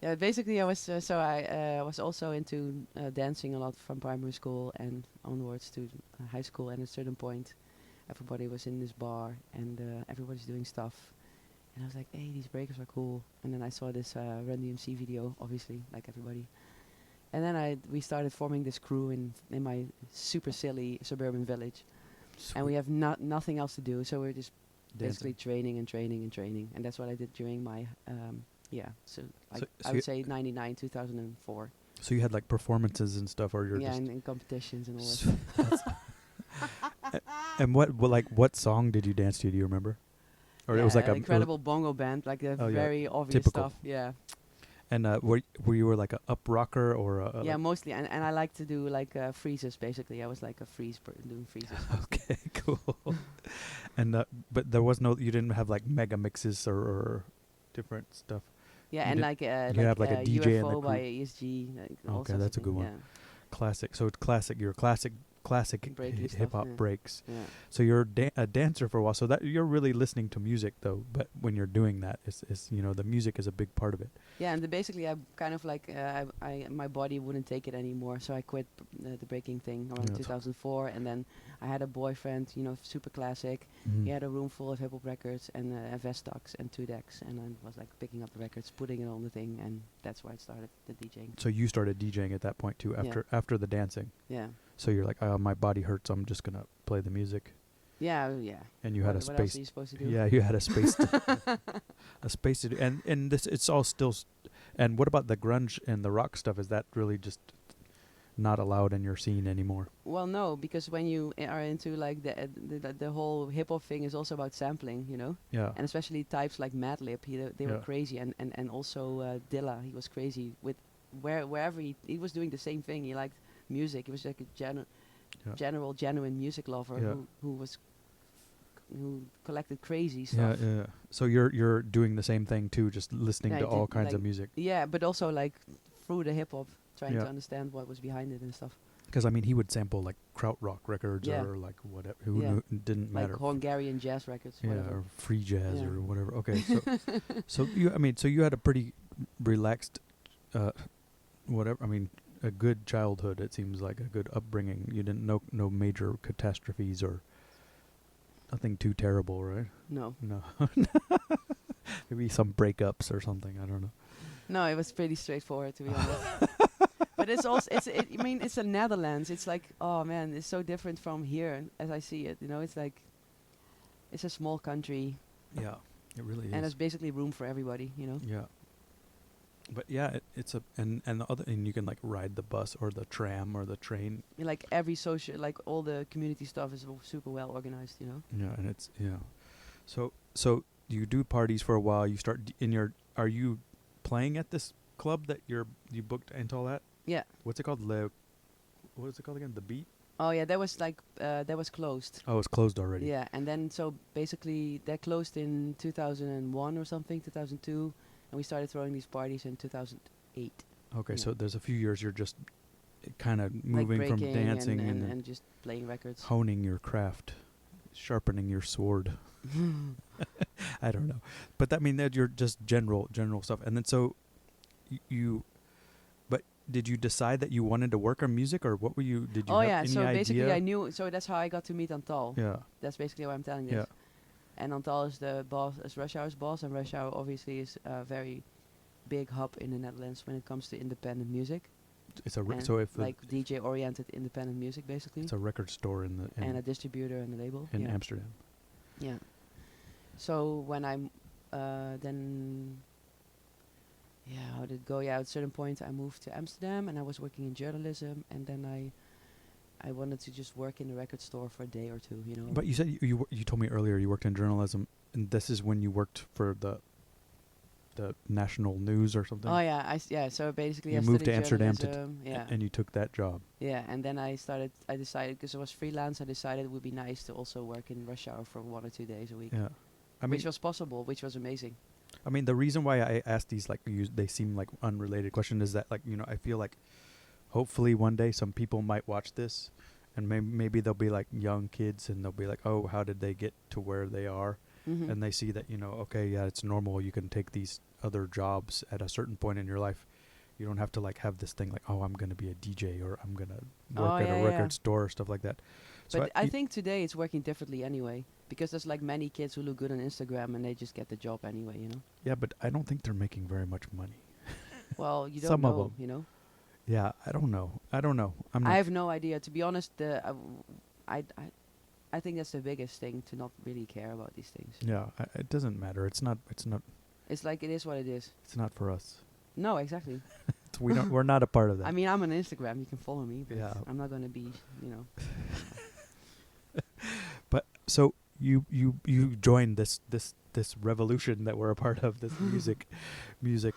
Yeah, basically I was I was also into dancing a lot from primary school and onwards to high school. And at a certain point, everybody was in this bar, and everybody's doing stuff. And I was like, hey, these breakers are cool. And then I saw this Run DMC video, obviously, like everybody. And then we started forming this crew in my super silly suburban village. Sweet. And we have nothing else to do, so we're just basically training and training and training. And that's what I did during my, I would say 99, 2004. So you had like performances and stuff, or you're just... and competitions and all that stuff. And what song did you dance to? Do you remember? Or it was like an incredible bongo band, like the very obvious typical stuff. Yeah. And were you like a up rocker or a... Yeah, mostly. And I like to do like freezes, basically. I was like a doing freezes. Okay, cool. And but there was you didn't have like mega mixes or different stuff. Yeah, and like have like a DJ UFO by ESG. Okay, that's a good one. Yeah. Classic. So it's classic. You're classic hip hop breaks. Yeah. So you're a dancer for a while. So that you're really listening to music though. But when you're doing that, is the music is a big part of it. Yeah, and basically I kind of like my body wouldn't take it anymore, so I quit the breaking thing around 2004. And then I had a boyfriend, super classic. He had a room full of hip hop records and Vestox and 2 decks, and I was like picking up the records, putting it on the thing, and that's why I started the DJing. So you started DJing at that point too, after the dancing. Yeah. So you're like, my body hurts. I'm just gonna play the music. Yeah. And you had a space. What else are you supposed to do? Yeah, you had a space. A space to do. And this, it's all still. And what about the grunge and the rock stuff? Is that really just not allowed in your scene anymore? Well, no, because when you are into like the whole hip hop thing is also about sampling, Yeah. And especially types like Madlib, they were crazy, and also Dilla, he was crazy with wherever he was doing the same thing. He liked music. He was like a genuine music lover who collected crazy stuff. Yeah. So you're doing the same thing too, just listening to all kinds of music. Yeah, but also like through the hip hop, trying to understand what was behind it and stuff. Because I mean, he would sample like krautrock records or like whatever. Didn't matter. Like Hungarian jazz records. Yeah, whatever. or free jazz or whatever. Okay, so you had a pretty relaxed, a good childhood. It seems like a good upbringing. You didn't no major catastrophes or nothing too terrible, right? No. Maybe some breakups or something. I don't know. No, it was pretty straightforward, to be honest. But it's also it's the Netherlands. It's like, oh man, it's so different from here as I see it. It's like it's a small country. Yeah, it really is. And there's basically room for everybody. Yeah. But yeah, it's and you can like ride the bus or the tram or the train. Like every social, like all the community stuff is super well organized. Yeah, and it's So you do parties for a while. You start in your. Are you playing at this club that you booked and all that? Yeah. What's it called? What is it called again? The Beat. Oh yeah, that was like that was closed. Oh, it's closed already. Yeah, and then so basically that closed in 2001 or something, 2002, and we started throwing these parties in 2008. Okay, Yeah. so there's a few years you're just kind of Like moving from breaking dancing and, and and just playing records. honing your craft, sharpening your sword. I don't know, but that mean that you're just general stuff, and then so you. But did you decide that you wanted to work on music, or what were you? Did you Oh have yeah, any so basically idea? I knew. So that's how I got to meet Antal. Yeah. That's basically why I'm telling this. Yeah. And Antal is the boss, is Rush Hour's boss, and Rush Hour obviously is a very big hub in the Netherlands when it comes to independent music. It's a And so if like DJ oriented independent music basically. it's a record store in And a distributor and a label. in Yeah. Amsterdam. Yeah. So when I'm then how did it go? Yeah, at a certain point I moved to Amsterdam and I was working in journalism, and then I wanted to just work in the record store for a day or two, you know. But you said you told me earlier you worked in journalism, and this is when you worked for the national news or something. Oh yeah, so basically You I moved to studied Amsterdam journalism, yeah. and you took that job. Yeah, and then I decided, because I was freelance, I decided it would be nice to also work in Rush Hour for 1 or 2 days a week. Yeah, I mean, which was possible, which was amazing. I mean, the reason why I asked these they seem like unrelated questions is that I feel like hopefully one day some people might watch this, and maybe they'll be like young kids and they'll be like, oh, how did they get to where they are? Mm-hmm. And they see that okay, yeah, it's normal. You can take these other jobs at a certain point in your life. You don't have to have this thing like, oh, I'm gonna be a DJ or I'm gonna work at a record store or stuff like that. So But I think today it's working differently anyway, because there's many kids who look good on Instagram and they just get the job anyway, you know. Yeah, but I don't think they're making very much money. Well, you don't Some know, of them. you know. Yeah, I don't know. I have no idea, to be honest. I think that's the biggest thing, to not really care about these things. Yeah, it doesn't matter. It's not. It's like it is what it is. It's not for us. No, exactly. We're not a part of that. I mean, I'm on Instagram. You can follow me, but Yeah. I'm not gonna be, you know. But so you joined this revolution that we're a part of, this music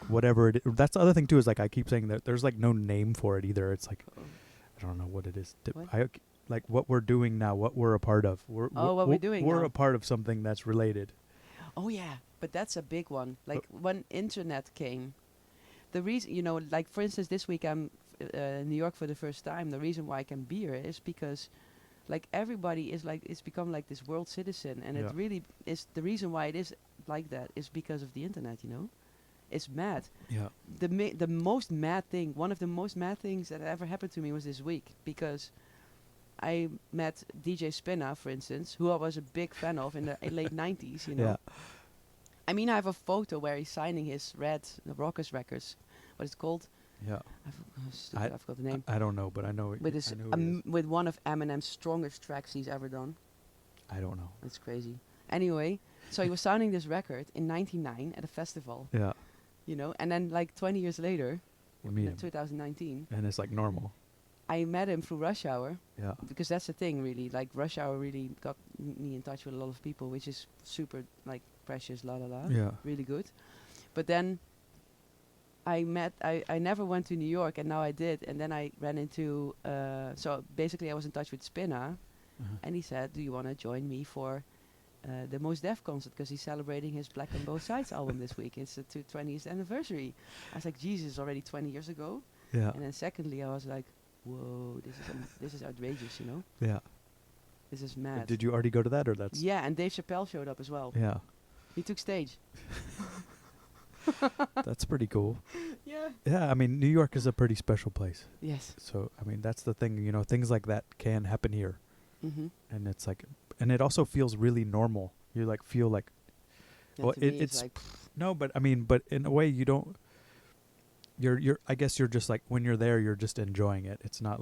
whatever it is. That's the other thing too, is I keep saying that there's no name for it either. It's I don't know what it is. What? What we're doing now, what we're a part of. What we're doing We're now. a part of something that's related. Oh yeah, but that's a big one. When internet came, the reason, for instance, this week I'm in New York for the first time. The reason why I can be here is because everybody is it's become this world citizen, and Yeah. it really is. The reason why it is like that is because of the internet, you know. It's mad. Yeah. The most mad thing, one of the most mad things that ever happened to me was this week, because I met DJ Spinna, for instance, who I was a big fan of in the late 90s, you know. Yeah. I mean, I have a photo where he's signing his Red Rockers records. What is it called? Yeah. I forgot the name. I don't know, but I know it. With his I know who it is. with one of Eminem's strongest tracks he's ever done. I don't know. It's crazy. Anyway, so he was signing this record in '99 at a festival, Yeah. you know, and then 20 years later, You meet him, 2019, and it's normal. I met him through Rush Hour. Yeah. Because that's the thing, really. Rush Hour really got me in touch with a lot of people, which is super precious, la la la. Yeah. Really good. But then I never went to New York, and now I did. And then I ran into, so basically I was in touch with Spinna, and he said, do you want to join me for the Mos Def concert? Because he's celebrating his Black on Both Sides album this week. It's the 20th anniversary. I was like, Jesus, already 20 years ago? Yeah. And then secondly, I was like, whoa, this is outrageous, you know? Yeah. This is mad. Did you already go to that, or that's? Yeah, and Dave Chappelle showed up as well. Yeah. He took stage. That's pretty cool. Yeah. Yeah, I mean, New York is a pretty special place. Yes. So, I mean, that's the thing, things like that can happen here. Mm-hmm. And it's and it also feels really normal. You feel like, Yeah, well, to me it's no, but I mean, but in a way you don't, I guess you're just when you're there, you're just enjoying it. It's not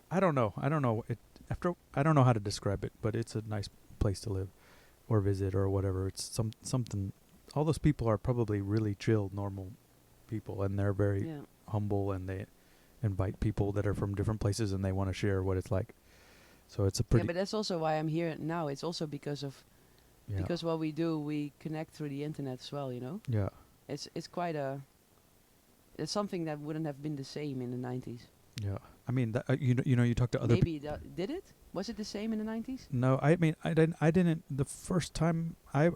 I don't know. I don't know how to describe it, but it's a nice place to live or visit or whatever. It's something, all those people are probably really chill, normal people, and they're very humble, and they invite people that are from different places, and they want to share what it's like. So it's a pretty... Yeah, but that's also why I'm here now. It's also because of Yeah. Because what we do, we connect through the internet as well. You know, Yeah. it's quite a it's something that wouldn't have been the same in the 90s. Yeah. I mean, you talk to other. Maybe did it? Was it the same in the 90s? No, I mean, I didn't. The first time I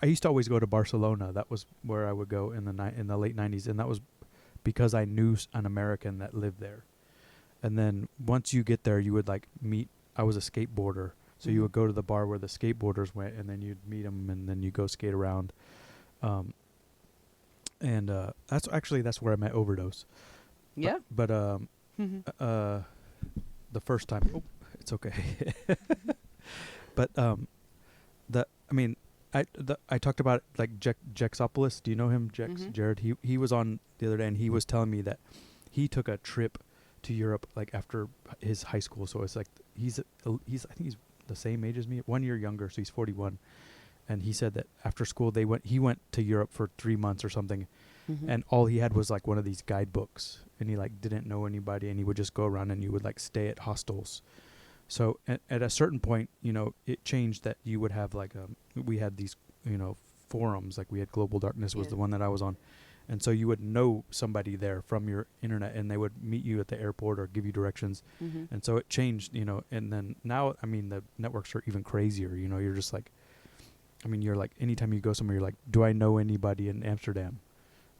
used to always go to Barcelona. That was where I would go in the late '90s, and that was because I knew an American that lived there. And then once you get there, you would like meet. I was a skateboarder, so you would go to the bar where the skateboarders went, and then you'd meet them, and then you go skate around. And that's where I met Overdose. Yeah. But the first time, it's okay. But I talked about like Jexopoulos. Do you know him, Jared? He was on the other day, and he was telling me that he took a trip to Europe like after his high school. So it's like he's I think he's the same age as me, 1 year younger. So he's 41, and he said that after school he went to Europe for 3 months or something, and all he had was like one of these guidebooks, and he like didn't know anybody, and he would just go around and you would like stay at hostels. So at a certain point, it changed that you would have like we had these forums, like we had Global Darkness was the one that I was on, and so you would know somebody there from your internet, and they would meet you at the airport or give you directions, and so it changed, and then now the networks are even crazier. You're just like, you're like anytime you go somewhere, you're like, do I know anybody in Amsterdam?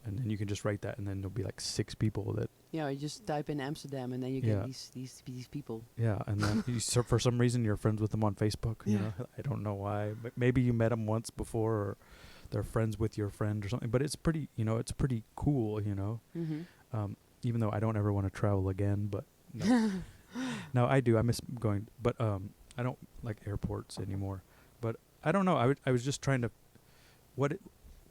And then you can just write that, and then there'll be like 6 people that. Yeah, you just type in Amsterdam, and then you get these people. Yeah, and then for some reason you're friends with them on Facebook. I don't know why, but maybe you met them once before, or they're friends with your friend or something. But it's pretty, it's pretty cool, even though I don't ever want to travel again. But no, I do. I miss going, but I don't like airports anymore. But I don't know. I was just trying to,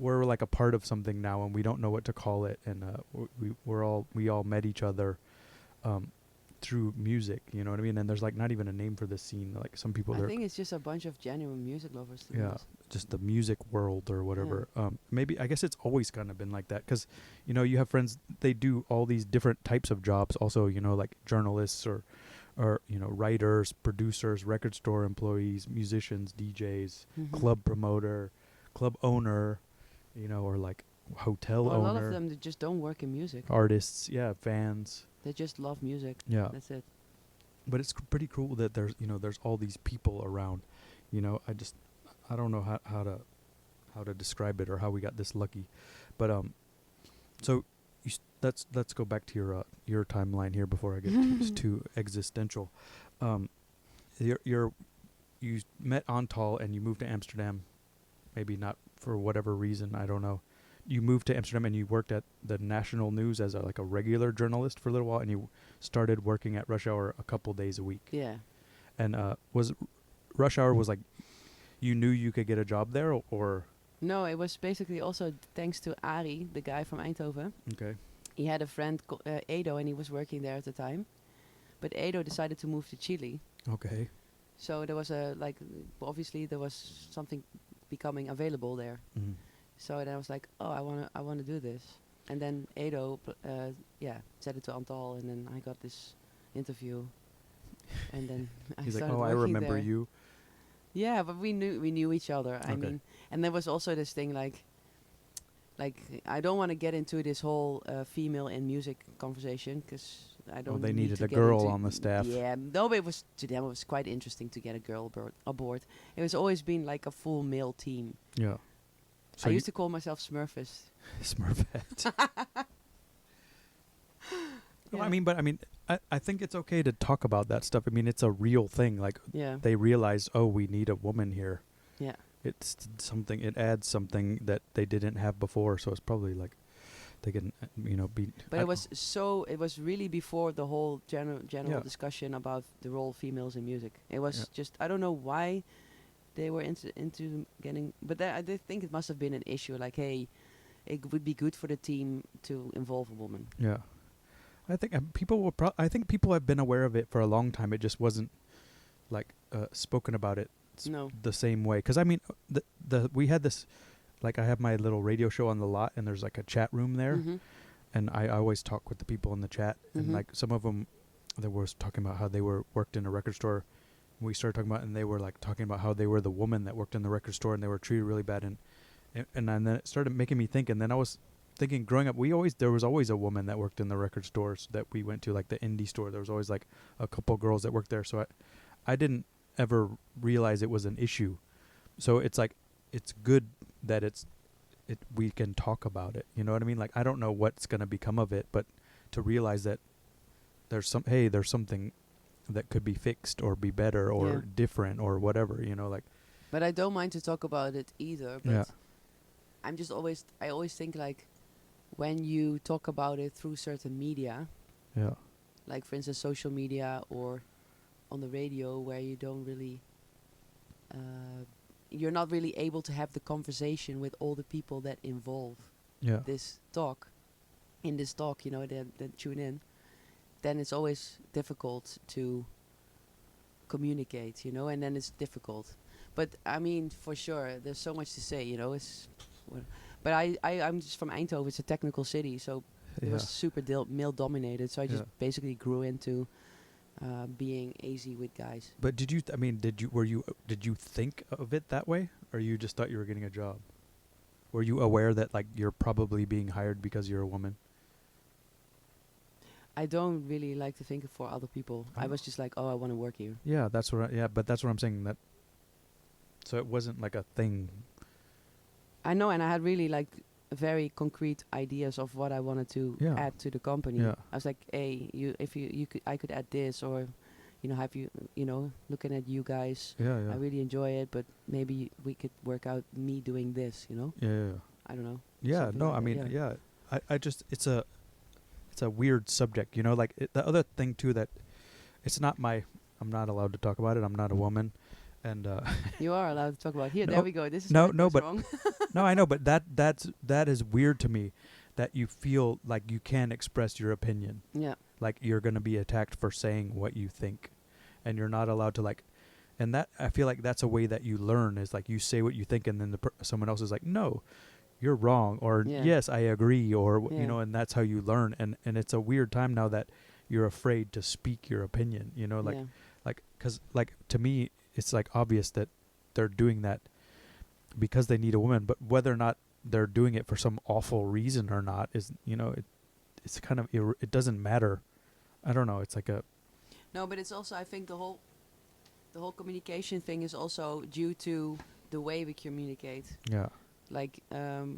we're like a part of something now, and we don't know what to call it, and we all met each other through music, you know what I mean? And there's like not even a name for this scene. Like some people, I think it's just a bunch of genuine music lovers. Just the music world or whatever. Maybe I guess it's always kind of been like that, because you have friends, they do all these different types of jobs also, like journalists or writers, producers, record store employees, musicians, DJs, club promoter, club owner, or like hotel owner. A lot of them that just don't work in music. Artists, fans. They just love music. Yeah. That's it. But it's pretty cool that there's all these people around. I don't know how to describe it or how we got this lucky. But so let's go back to your timeline here before I get too existential. You met Antal and you moved to Amsterdam. Maybe not for whatever reason, I don't know. You moved to Amsterdam and you worked at the National News as a regular journalist for a little while, and you started working at Rush Hour a couple days a week. Yeah. And was Rush Hour was like, you knew you could get a job there, or? No, it was basically also thanks to Ari, the guy from Eindhoven. Okay. He had a friend, Edo, and he was working there at the time. But Edo decided to move to Chile. Okay. So there was obviously there was something becoming available there. Mm-hmm. So then I was like, oh, I want to do this. And then Edo, said it to Antal, and then I got this interview. And then He's I like, started I working remember there. you. Yeah, but we knew each other. I mean, and there was also this thing like I don't want to get into this whole female in music conversation, because I don't. They need needed to a get girl into on the staff. Yeah, no, but to them it was quite interesting to get a girl aboard. It was always been like a full male team. Yeah. So I used to call myself Smurfist. Smurfette. Yeah. I think it's okay to talk about that stuff. I mean, it's a real thing. Like, they realize, we need a woman here. Yeah. It's something. It adds something that they didn't have before. So it's probably like they can, be. But it was really before the whole general discussion about the role of females in music. It was just, I don't know why they were into getting, but I did think it must have been an issue. Like, hey, it would be good for the team to involve a woman. Yeah. I think I think people have been aware of it for a long time. It just wasn't like spoken about it the same way. Because I mean, we had this, like, I have my little radio show on the lot, and there's like a chat room there, and I always talk with the people in the chat, and like some of them, they were talking about how they worked in a record store we started talking about, and they were like talking about how they were the woman that worked in the record store and they were treated really bad, and then it started making me think. And then I was thinking, growing up, there was always a woman that worked in the record stores that we went to, like the indie store. There was always like a couple girls that worked there. So I didn't ever realize it was an issue. So it's like, it's good that we can talk about it. You know what I mean? Like, I don't know what's going to become of it, but to realize that there's something that could be fixed or be better or different or whatever, you know, like. But I don't mind to talk about it either. But I always think, like, when you talk about it through certain media, like for instance social media or on the radio, where you don't really, you're not really able to have the conversation with all the people that involve this talk, you know, that tune in, then it's always difficult to communicate, you know, and then it's difficult. But I mean, for sure, there's so much to say, you know. But I'm just from Eindhoven. It's a technical city, so it was super male dominated. So I just basically grew into being easy with guys. But did you think of it that way, or you just thought you were getting a job? Were you aware that like you're probably being hired because you're a woman? I don't really like to think for other people. I was just like, oh, I want to work here. Yeah, that's what. But that's what I'm saying. That. So it wasn't like a thing. I know, and I had really like very concrete ideas of what I wanted to add to the company. I was like, hey, I could add this, or, you know, have you, you know, looking at you guys. I really enjoy it, but maybe we could work out me doing this, you know. I don't know. Yeah, no, like I mean, I just it's a weird subject, you know. Like the other thing too, that it's not I'm not allowed to talk about it. I'm not a woman. And you are allowed to talk about here. No, there we go. This is but wrong. no, I know, but that is weird to me, that you feel like you can express your opinion. Yeah. Like you're going to be attacked for saying what you think, and you're not allowed to like. And that, I feel like that's a way that you learn, is like you say what you think, and then someone else is like, no, you're wrong, or yes, I agree, or you know, and that's how you learn. And it's a weird time now that you're afraid to speak your opinion. You know, like because like to me, it's like obvious that they're doing that because they need a woman, but whether or not they're doing it for some awful reason or not is, you know, it's kind of it doesn't matter. I don't know. It's like a. No, but it's also, I think the whole communication thing is also due to the way we communicate. Yeah. Like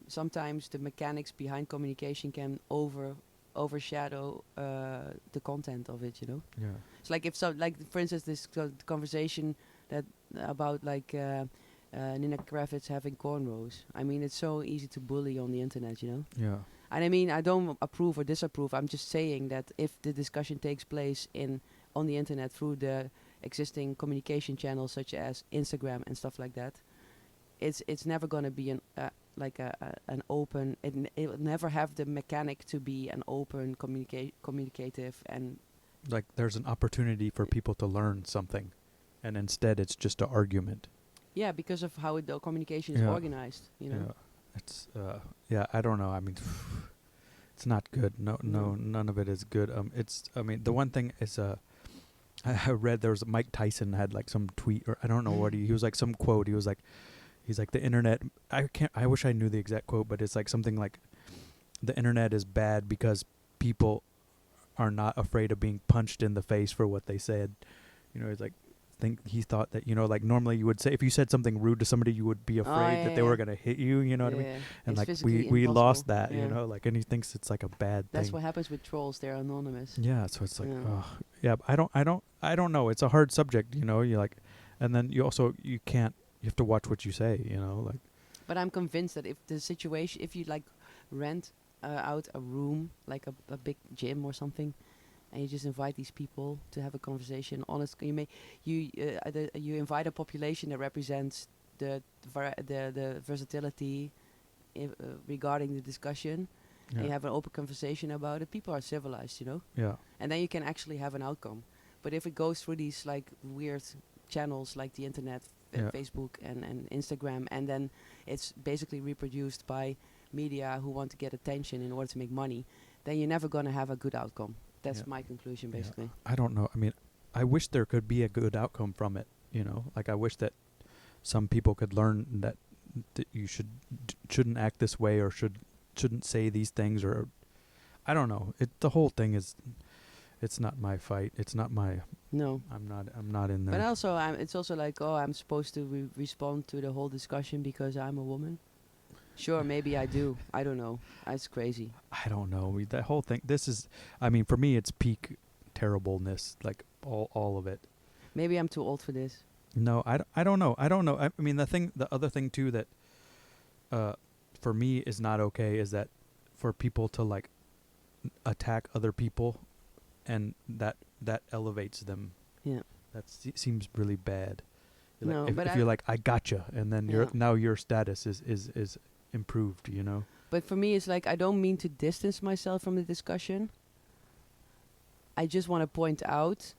sometimes the mechanics behind communication can overshadow the content of it, you know. Yeah. It's like like for instance this conversation that about like Nina Kravitz having cornrows. I mean, it's so easy to bully on the internet, you know. Yeah. And I mean, I don't approve or disapprove. I'm just saying that if the discussion takes place on the internet through the existing communication channels such as Instagram and stuff like that, it's never going to be an open. It will never have the mechanic to be an open communicative and. Like there's an opportunity for people to learn something, and instead it's just an argument. Yeah, because of how the communication is organized, you know. Yeah, it's I don't know. I mean, it's not good. No, none of it is good. I mean, the one thing is I read there was Mike Tyson had like some tweet, or I don't know what he was like some quote. He's like the internet. I wish I knew the exact quote, but it's like something like the internet is bad because people are not afraid of being punched in the face for what they said. You know, it's like he thought that, you know, like normally you would say, if you said something rude to somebody, you would be afraid that they were going to hit you, you know what I mean? And it's like we lost that, you know, like, and he thinks it's like a bad thing. That's what happens with trolls. They're anonymous. Yeah. So it's like, I don't know. It's a hard subject, you know, you like, and then you have to watch what you say, you know, like. But I'm convinced that if you like rent out a room, like a big gym or something, and you just invite these people to have a conversation. You invite a population that represents the versatility regarding the discussion, and you have an open conversation about it. People are civilized, you know. Yeah. And then you can actually have an outcome. But if it goes through these like weird channels like the internet, Facebook and Instagram, and then it's basically reproduced by media who want to get attention in order to make money, then you're never going to have a good outcome. That's my conclusion, basically. I don't know. I mean, I wish there could be a good outcome from it. You know, like I wish that some people could learn that you shouldn't act this way, or shouldn't say these things, or I don't know. The whole thing is, it's not my fight. It's not my. No. I'm not in there. But also, it's also like, oh, I'm supposed to respond to the whole discussion because I'm a woman. Sure, maybe I do. I don't know. It's crazy. I don't know. That whole thing. This is. I mean, for me, it's peak terribleness. Like all of it. Maybe I'm too old for this. No, I don't know. I don't know. I mean, the other thing too that, for me is not okay is that for people to like attack other people, and that elevates them. Yeah. That seems really bad. No, like but if you're like, I gotcha, and then Yeah. your status is improved, you know. But for me, it's like I don't mean to distance myself from the discussion. I just want to point out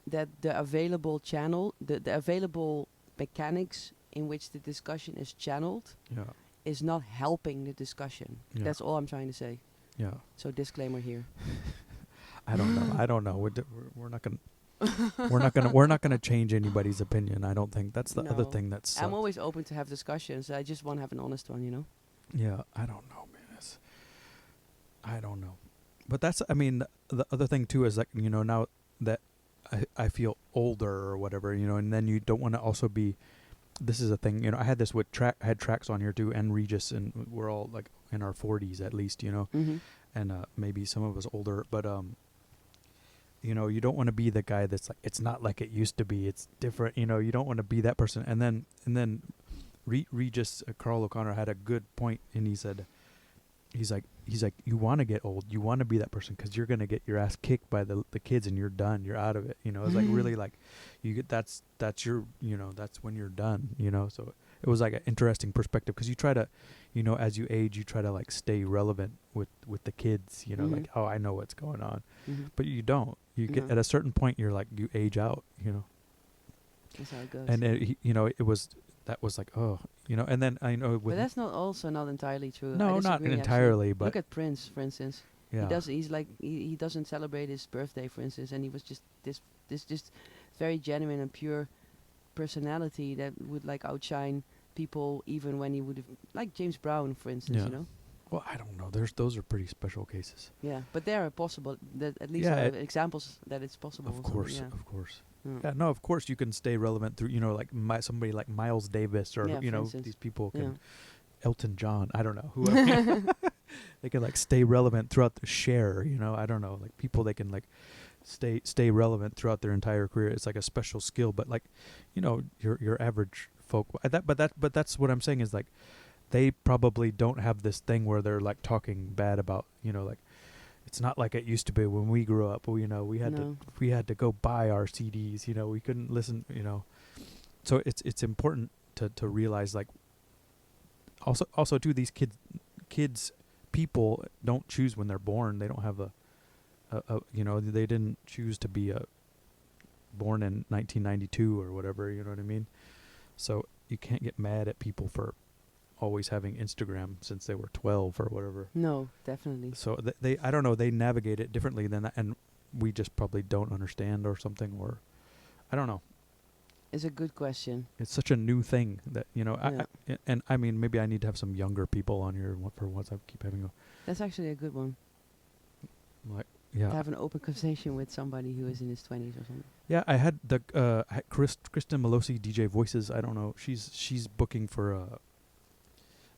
that the available channel, the available mechanics in which the discussion is channeled Yeah. is not helping the discussion. Yeah. That's all I'm trying to say. Yeah. So disclaimer here. I don't know. I don't know. We're not gonna. We're not gonna change anybody's opinion. I don't think that's the other No. thing that's. I'm always open to have discussions. I just want to have an honest one, you know? Yeah, I don't know, man. I don't know. But that's, I mean, the other thing too is like, you know, now that I feel older or whatever, you know, and then you don't want to also be, this is a thing, you know, I had this with I had tracks on here too, and Regis, and we're all like in our 40s at least, you know, Mm-hmm. and maybe some of us older, but you know, you don't want to be the guy that's like, it's not like it used to be, it's different, you know, you don't want to be that person. And then Regis, Carl O'Connor had a good point, and he said, he's like, you want to get old, you want to be that person, because you're gonna get your ass kicked by the kids, and you're done, you're out of it, you know. It's like really like, you get that's your, you know, that's when you're done, you know. So it was like an interesting perspective, because you try to, you know, as you age, you try to like stay relevant with the kids, you know, like, oh, I know what's going on, but you don't. You get at a certain point, you're like, you age out, you know. That's how it goes. And you know, that was like, oh, you know. And then I know but that's not entirely true. no, I not disagree, actually. entirely, but Look at Prince, for instance. yeah, He doesn't celebrate his birthday, for instance, and he was just this just very genuine and pure personality that would like outshine people, even when he would have, like James Brown, for instance, Yeah. you know. Well, I don't know. Those are pretty special cases. Yeah, but there are possible that at least Yeah, there are examples that it's possible. Of or something, course, yeah. of course. Mm. Yeah, no, of course you can stay relevant through, you know, like somebody like Miles Davis, or Yeah, you for know, instance. these people Yeah. can, Elton John, I don't know, whoever. They can like stay relevant throughout the Cher, you know, I don't know, like people, they can like stay relevant throughout their entire career. It's like a special skill, but like, you know, your average folk, but that's what I'm saying is like, they probably don't have this thing where they're like talking bad about, you know, like, it's not like it used to be when we grew up. You know, we had to go buy our CDs. You know, we couldn't listen. You know, so it's important to realize, like, also too, these kids people don't choose when they're born. They don't have a you know, they didn't choose to be born in 1992 or whatever. You know what I mean? So you can't get mad at people for always having Instagram since they were 12 or whatever. No, definitely. So they I don't know, they navigate it differently than that, and we just probably don't understand or something, or I don't know. It's a good question. It's such a new thing that, you know, Yeah. I mean, maybe I need to have some younger people on here for once. I keep having That's actually a good one. like, yeah. To have an open conversation with somebody who is in his 20s or something. Yeah, I had Kristen Melosi, DJ Voices. I don't know. She's booking for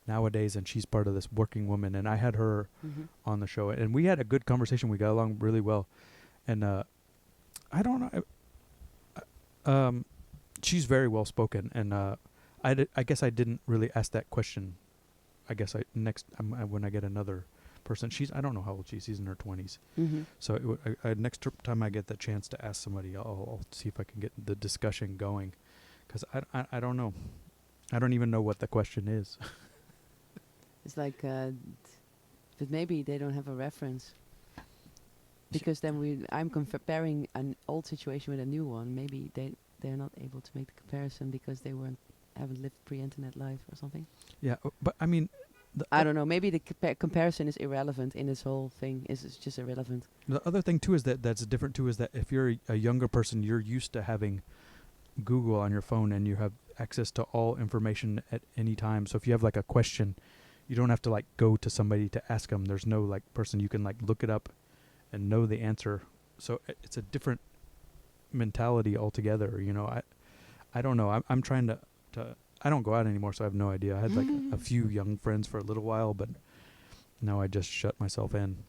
nowadays, and she's part of this Working Woman, and I had her on the show, and we had a good conversation. We got along really well, and I don't know. She's very well spoken, and I guess I didn't really ask that question. I guess when I get another person, I don't know how old she's in her 20s. So next time I get the chance to ask somebody, I'll see if I can get the discussion going, because I don't know. I don't even know what the question is. It's like, but maybe they don't have a reference. Because then I'm comparing an old situation with a new one. Maybe they're not able to make the comparison because they haven't lived pre-internet life or something. Yeah, but I mean, I don't know. Maybe the comparison is irrelevant in this whole thing. It's just irrelevant. The other thing too is that's different too is that if you're a younger person, you're used to having Google on your phone and you have access to all information at any time. So if you have like a question, you don't have to like go to somebody to ask them. There's no like person you can like look it up and know the answer. So it's a different mentality altogether. You know, I don't know. I'm trying to I don't go out anymore, so I have no idea. I had like a few young friends for a little while, but now I just shut myself in.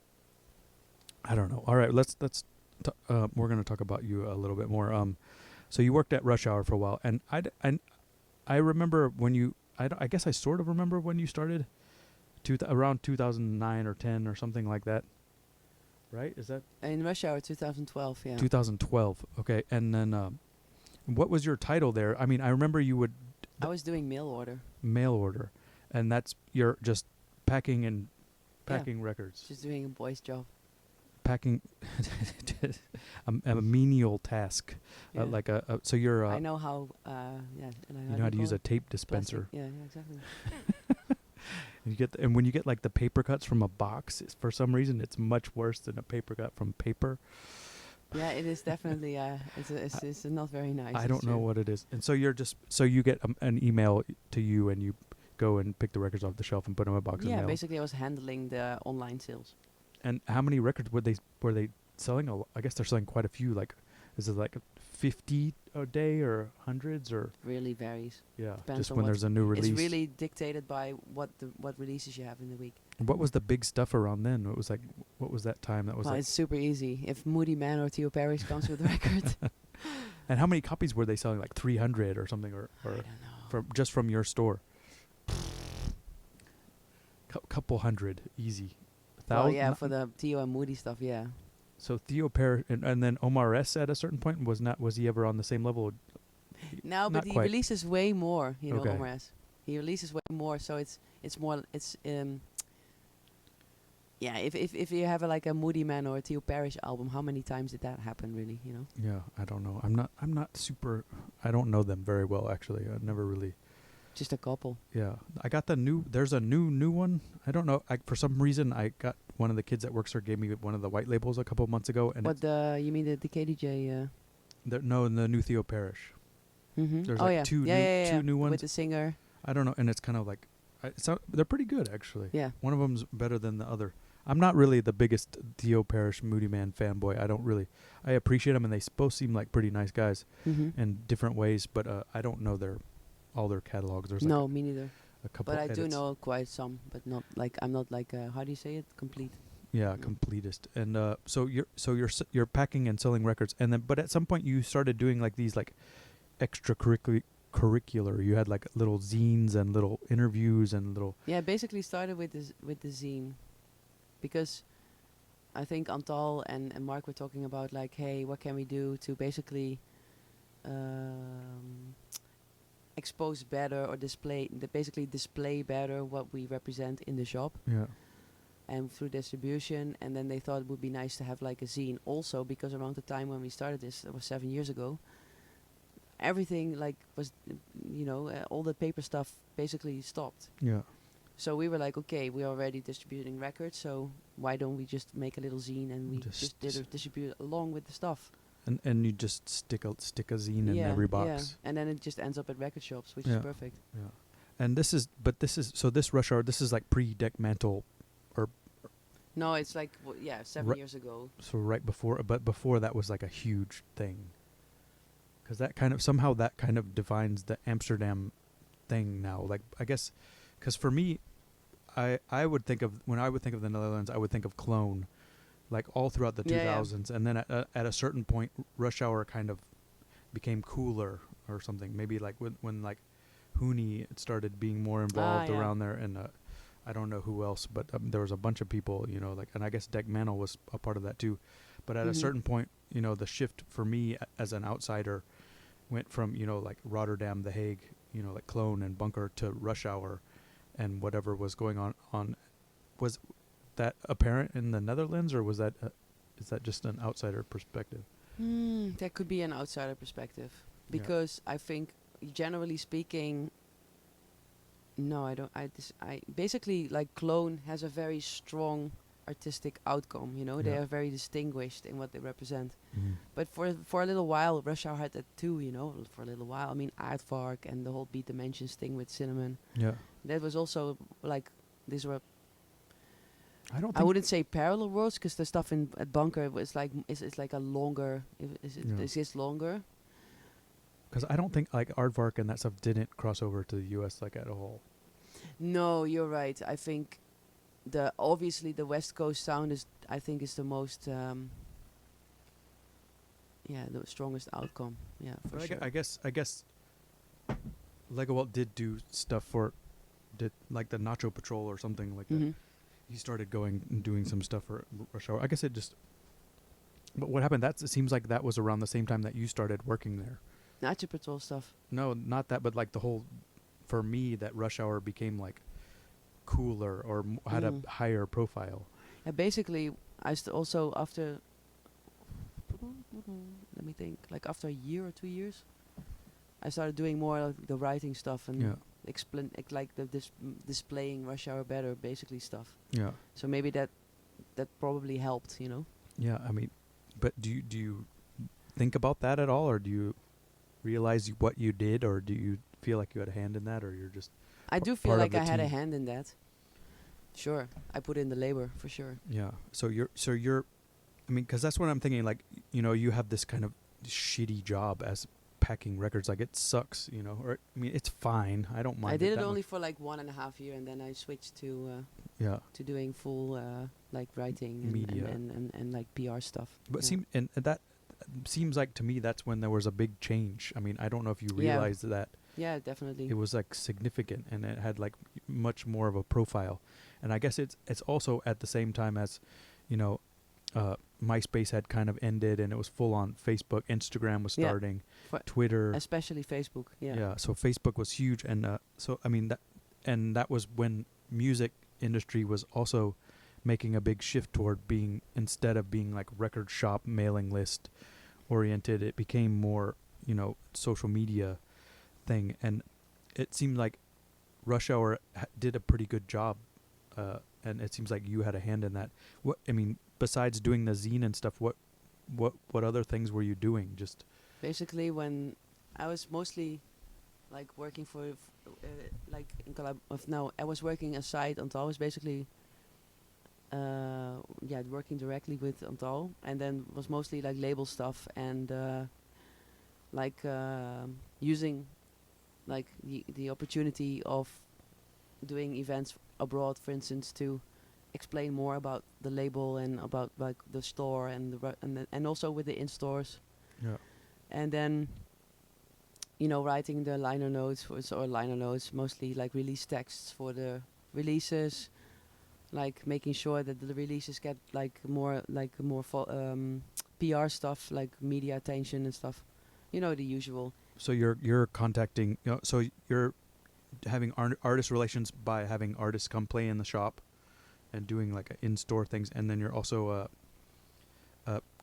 I don't know. All right, we're going to talk about you a little bit more. So you worked at Rush Hour for a while, and I remember when you. I guess I sort of remember when you started, around 2009 or 10 or something like that. Right? Is that in Rush Hour 2012? Yeah. 2012. Okay, and then what was your title there? I mean, I remember you would. I was doing mail order. Mail order, and you're just packing records. Just doing a boy's job. Packing a menial task, Yeah. so you're. I know how. Yeah. You know how to use a tape dispenser. Plastic. Yeah, exactly. And when you get like the paper cuts from a box, for some reason it's much worse than a paper cut from paper. Yeah, it is definitely. It's not very nice. I don't know what it is, and so you get an email to you, and you go and pick the records off the shelf and put them in a box. Yeah, and mail. basically I was handling the online sales. And how many records were they selling? I guess they're selling quite a few. Like, is it like 50 a day or hundreds or? Really varies. Yeah, Depends just on when there's a new release. It's really dictated by what releases you have in the week. What was the big stuff around then? It was like, what was that time? That was. Well, like it's super easy. If Moody Man or Theo Paris comes with a record. And how many copies were they selling? Like 300 or something, or I don't know. from your store? Couple hundred, easy. Well, yeah, for the Theo and Moody stuff, yeah. So Theo Paris and then Omar S at a certain point was he ever on the same level? No, but he releases way more. You know, Omar S. He releases way more, so it's more yeah. If you have like a Moody Man or a Theo Paris album, how many times did that happen? Really, you know? Yeah, I don't know. I'm not super. I don't know them very well actually. I never really. Just a couple. Yeah, I got there's a new one. I don't know. For some reason, I got one of the kids that works there gave me one of the white labels a couple of months ago. And what you mean the KDJ? The new Theo Paris. Mm-hmm. There's two new ones with the singer. I don't know, and it's kind of like, they're pretty good actually. Yeah. One of them's better than the other. I'm not really the biggest Theo Paris Moody Man fanboy. I appreciate them, and they both seem like pretty nice guys in different ways. But I don't know all their catalogs. There's no, me neither. A couple. But I edits. do know quite some, but not like I'm not like how do you say it? Complete. Yeah, completist. And so you're packing and selling records, and then but at some point you started doing like these like extracurricular. You had like little zines and little interviews and little. Yeah, basically started with the zine, because I think Antal and Mark were talking about like, hey, what can we do to basically expose better or display better what we represent in the shop. Yeah. And through distribution, and then they thought it would be nice to have like a zine also, because around the time when we started this, that was 7 years ago, everything like was, all the paper stuff basically stopped. Yeah. So we were like, okay, we're already distributing records, so why don't we just make a little zine and we just distribute it along with the stuff. And you just stick a zine in every box. Yeah, and then it just ends up at record shops, which is perfect. Yeah. And this Rush Hour, this is like pre-Deck Mantle. No, it's like 7 years ago. So right before, but before that was like a huge thing. Because that kind of defines the Amsterdam thing now. Like I guess, because for me, I would think of the Netherlands, I would think of Clone, like all throughout the 2000s, and then at a certain point, Rush Hour kind of became cooler or something. Maybe like when like Hooney started being more involved around there, and I don't know who else, but there was a bunch of people, and I guess Deck Mantle was a part of that too. But at a certain point, the shift for me as an outsider went from, like Rotterdam, The Hague, like Clone and Bunker, to Rush Hour and whatever was going on. Was that apparent in the Netherlands, or is that just an outsider perspective? That could be an outsider perspective, because I think, generally speaking, No, I don't. I basically like Clone has a very strong artistic outcome. You know, they Yeah. are very distinguished in what they represent. Mm-hmm. But for a little while, Rush Hour had that too. You know, for a little while. I mean, Aardvark and the whole Beat Dimensions thing with Cinnamon. Yeah. That was also like these were. I don't I think. wouldn't say parallel worlds because the stuff in at Bunker was like is like a longer. Yeah. Is this longer? Because I don't think like Aardvark and that stuff didn't cross over to the U.S. like at all. No, you're right. I think obviously the West Coast sound is I think is the most the strongest outcome. Yeah, for But sure. I guess Lego Walt did do stuff did like the Nacho Patrol or something like that. Mm-hmm. He started going and doing some stuff for Rush Hour. I guess it just. But what happened? It seems like that was around the same time that you started working there. Nacho Patrol stuff. No, not that, but like the whole. For me, that Rush Hour became like cooler or had a higher profile. Yeah, basically, also after. Let me think. Like after a year or 2 years, I started doing more like the writing stuff and Yeah. like the displaying Rush Hour better, basically stuff. Yeah. So maybe that probably helped, you know. Yeah, I mean, but do you think about that at all, or do you realize what you did, or do you feel like you had a hand in that, or you're just I do feel part of like the I had a team? hand in that. Sure, I put in the labor for sure. Yeah. So you're I mean, because that's what I'm thinking. Like, you have this kind of shitty job as packing records. Like, it sucks, Or I mean, it's fine. I don't mind. I did it that only much. for like 1.5 years, and then I switched to Yeah. doing full like writing and Media. and like PR stuff. But Yeah. that seems like to me that's when there was a big change. I mean, I don't know if you Yeah. realized that Yeah, definitely. it was like significant and it had like much more of a profile. And I guess it's also at the same time as, MySpace had kind of ended and it was full on Facebook. Instagram was Yeah. starting, For Twitter. especially Facebook. Yeah. Yeah. So Facebook was huge, and so I mean that was when music industry was also making a big shift toward being, instead of being like record shop mailing list oriented, it became more social media thing, and it seemed like Rush Hour did a pretty good job, and it seems like you had a hand in that. What I mean, besides doing the zine and stuff, what other things were you doing? Just Basically, when I was mostly like working for like in collab of no, I was working aside until I was basically working directly with Antal, and then was mostly like label stuff and like using like the opportunity of doing events abroad, for instance, to explain more about the label and about like the store and and also with the in stores, yeah. and then writing the liner notes or liner notes, mostly like release texts for the releases, like making sure that the releases get like more PR stuff, like media attention and stuff, the usual. So you're contacting, so you're having artist relations by having artists come play in the shop and doing like in-store things, and then you're also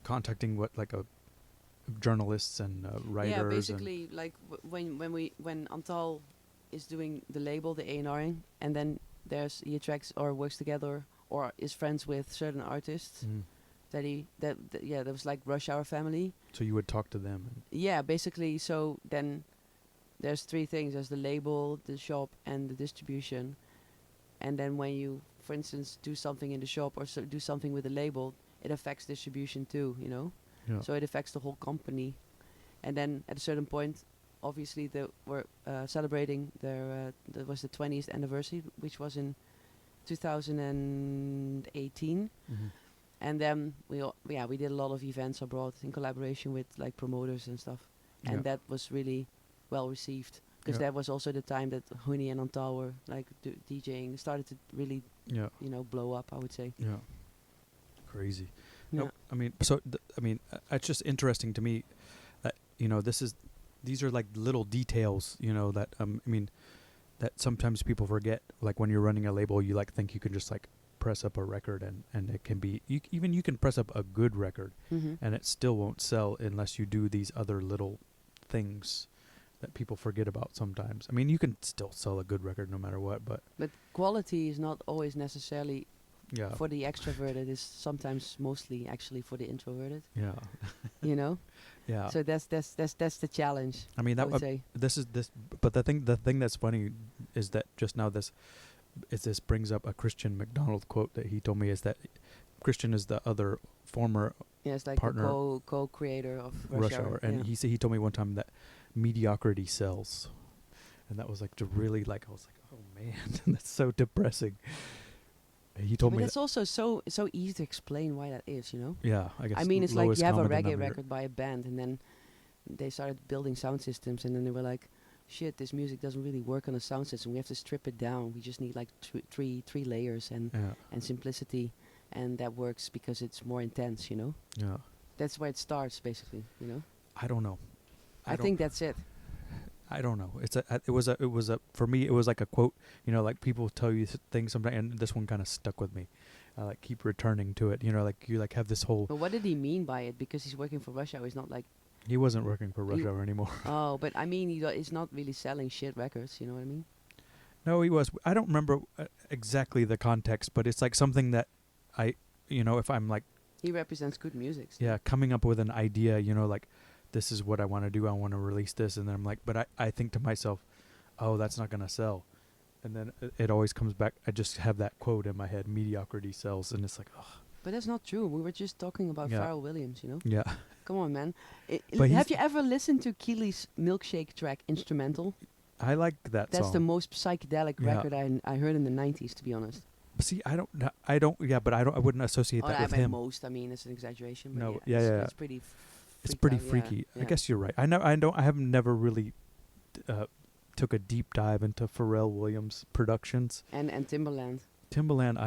contacting journalists and writers. Yeah, basically like when Antal is doing the label, the A&Ring, and then he attracts or works together or is friends with certain artists that was like Rush Hour family. So you would talk to them. Yeah, basically. So then there's 3 things: there's the label, the shop, and the distribution. And then when you, for instance, do something in the shop or do something with the label, it affects distribution too, Yeah. So it affects the whole company. And then at a certain point, obviously they were celebrating that was the 20th anniversary, which was in 2018. Mm-hmm. And then we did a lot of events abroad in collaboration with like promoters and stuff, and that was really well received because that was also the time that Hooney and Antal were like DJing started to really blow up, I would say. Yeah. Crazy. Yeah. No, I mean, so it's just interesting to me that these are like little details, that that sometimes people forget. Like when you're running a label, you like think you can just like press up a record and it can be you can press up a good record Mm-hmm. and it still won't sell unless you do these other little things that people forget about sometimes. I mean, you can still sell a good record no matter what, but quality is not always necessarily yeah, for the extroverted. It's sometimes mostly actually for the introverted. yeah, You know. yeah. So that's the challenge. I mean, I that would say. but the thing that's funny is that just now this brings up a Christian McDonald quote that he told me, is that Christian is the other former Yeah, it's like partner, the co-creator of Rush Hour, and yeah. he told me one time that mediocrity sells, and that was like to really like, I was like, oh man, that's so depressing. He told But me it's also so easy to explain why that is, you know. yeah, I guess I mean, it's like lowest you have a common reggae denominator. record by a band, and then they started building sound systems, and then they were like, "Shit, this music doesn't really work on a sound system. We have to strip it down. We just need like three layers and Yeah, simplicity, and that works because it's more intense, you know. yeah. That's where it starts, basically, you know. I don't know. I think that's it. I don't know. It was a for me, it was like a quote. You know, like people tell you things sometimes, and this one kind of stuck with me. I like keep returning to it. You know, like you like have this whole. But what did he mean by it? Because he's working for Russia, he's not like. He wasn't working for Rush You- Hour anymore. Oh, but I mean, he's not really selling shit records. You know what I mean? No, he was. I don't remember exactly the context, but it's like something that if I'm like, He represents good music. still. yeah, coming up with an idea, like this is what I want to do. I want to release this. And then I'm like, but I think to myself, oh, that's not going to sell. And then it always comes back. I just have that quote in my head, mediocrity sells. And it's like, oh, But that's not true. We were just talking about Yeah. Pharrell Williams, you know? yeah. Come on, man. But Have he's- you ever listened to Keely's Milkshake track, Instrumental? I like that That's song. the most psychedelic Yeah. record I heard in the 90s, to be honest. But see, I wouldn't associate that I with mean, him. most, I mean, it's an exaggeration. But No, yeah, yeah. It's pretty It's freaked pretty out, yeah, freaky. I yeah. guess you're right. I have never really took a deep dive into Pharrell Williams productions. And Timbaland. Timbaland,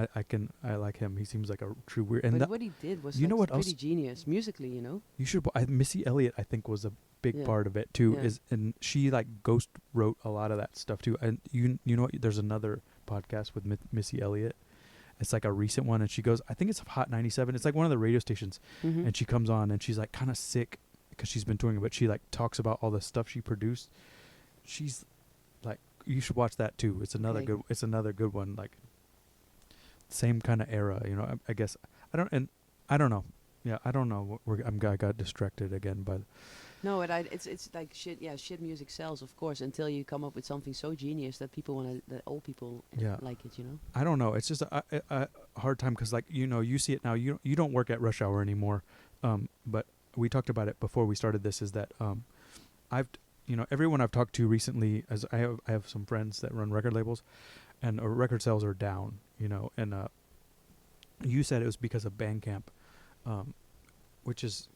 I like him. He seems like a true weird. And But what he did was you know what pretty else- genius, musically, you know? you should. Missy Elliott, I think, was a big Yeah. part of it too. Yeah. And she like ghost wrote a lot of that stuff too. And you know what? There's another podcast with Missy Elliott. It's like a recent one, and she goes, I think it's Hot 97. It's like one of the radio stations, Mm-hmm. and she comes on, and she's like kind of sick because she's been touring, but she like talks about all the stuff she produced. She's like, you should watch that too. It's another Okay. good. It's another good one. Like same kind of era, I guess I don't know. Yeah, I don't know. I got distracted again by. No, it's like shit. Yeah, shit music sells, of course, until you come up with something so genius that that old people Yeah. like it. You know. I don't know. It's just a hard time because, like, you see it now. You don't work at Rush Hour anymore. But we talked about it before we started this. Is that everyone I've talked to recently, as I have some friends that run record labels, and record sales are down. And you said it was because of Bandcamp, which is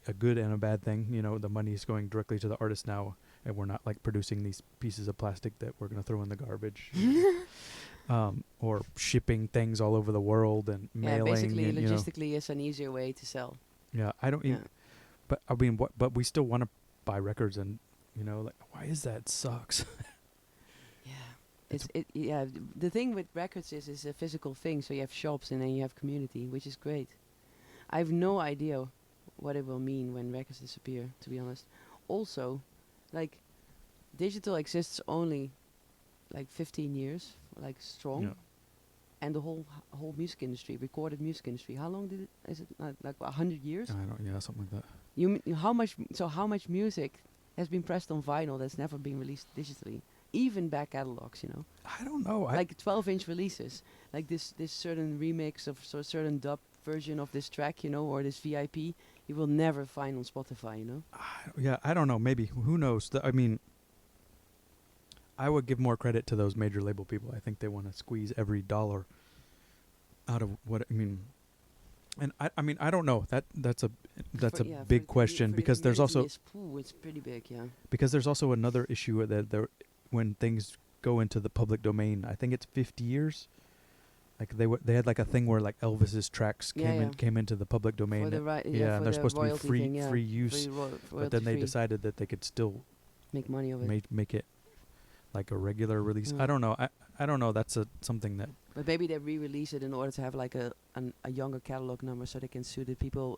a good and a bad thing. The money is going directly to the artist now, and we're not like producing these pieces of plastic that we're gonna throw in the garbage, or shipping things all over the world and mailing. Yeah, basically, and, logistically, it's an easier way to sell. yeah, I don't. Yeah. But I mean, but we still want to buy records, and like, why is that? It sucks. Yeah. The thing with records is it's a physical thing. So you have shops and then you have community, which is great. I have no idea what it will mean when records disappear, to be honest. Also, like, digital exists only like 15 years, like strong. Yeah. And the whole music industry, recorded music industry, how long did it? Is it like 100 years? I don't. Yeah, something like that. How much music has been pressed on vinyl that's never been released digitally? Even back catalogs, I don't know. like 12-inch releases, like this certain remix of certain dub version of this track, or this VIP, you will never find on Spotify, Yeah, I don't know. Maybe. Who knows? I mean, I would give more credit to those major label people. I think they want to squeeze every dollar out of what I mean. And I mean, I don't know. That's a big question, because there's also it's pretty big, yeah. because there's also another issue that when things go into the public domain, I think it's 50 years. Like they had like a thing where like Elvis's tracks came into the public domain. For the and they're supposed to be free use. Free But then they free. decided that they could still Make money of it. make it like a regular release. Mm. I don't know. I don't know. That's something that But maybe they re-release it in order to have like a younger catalog number, so they can suit the people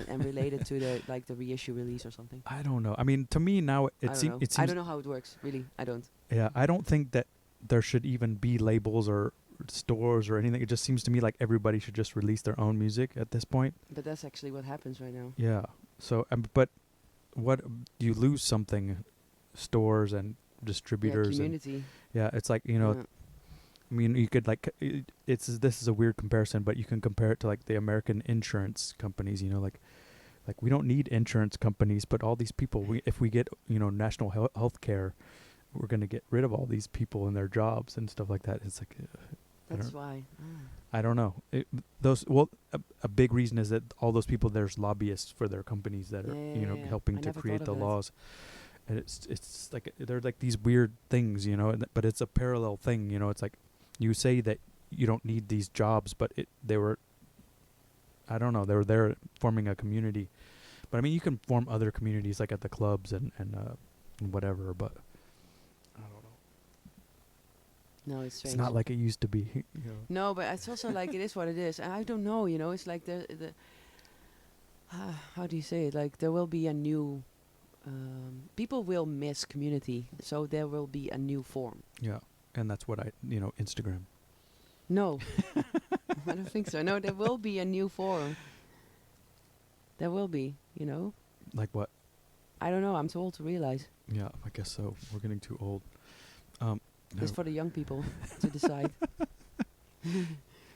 and relate it to the like the reissue release or something. I don't know. I mean, to me now I don't know. it I seems don't know how it works. Really, I don't. yeah. I don't think that there should even be labels or stores or anything. It just seems to me like everybody should just release their own music at this point. But that's actually what happens right now. Yeah. So, but what you lose something, stores and distributors and Community. yeah, it's like I mean, you could like this is a weird comparison, but you can compare it to like the American insurance companies. Like we don't need insurance companies, but all these people, if we get national health care, we're gonna get rid of all these people and their jobs and stuff like that. It's like That's why. I don't know. A big reason is that all those people, there's lobbyists for their companies that are helping I to never create thought the of that. laws. And it's like they're like these weird things, but it's a parallel thing, It's like you say that you don't need these jobs, but they were there forming a community. But I mean, you can form other communities like at the clubs and whatever, but I don't know. No, it's strange. It's not like it used to be. No, but it's also like it is what it is. And I don't know, it's like the how do you say it? Like there will be a new people will miss community, so there will be a new form. Yeah, and that's what Instagram. No, I don't think so. No, there will be a new form. There will be, Like what? I don't know. I'm too old to realize. Yeah, I guess so. We're getting too old. It's for the young people to decide.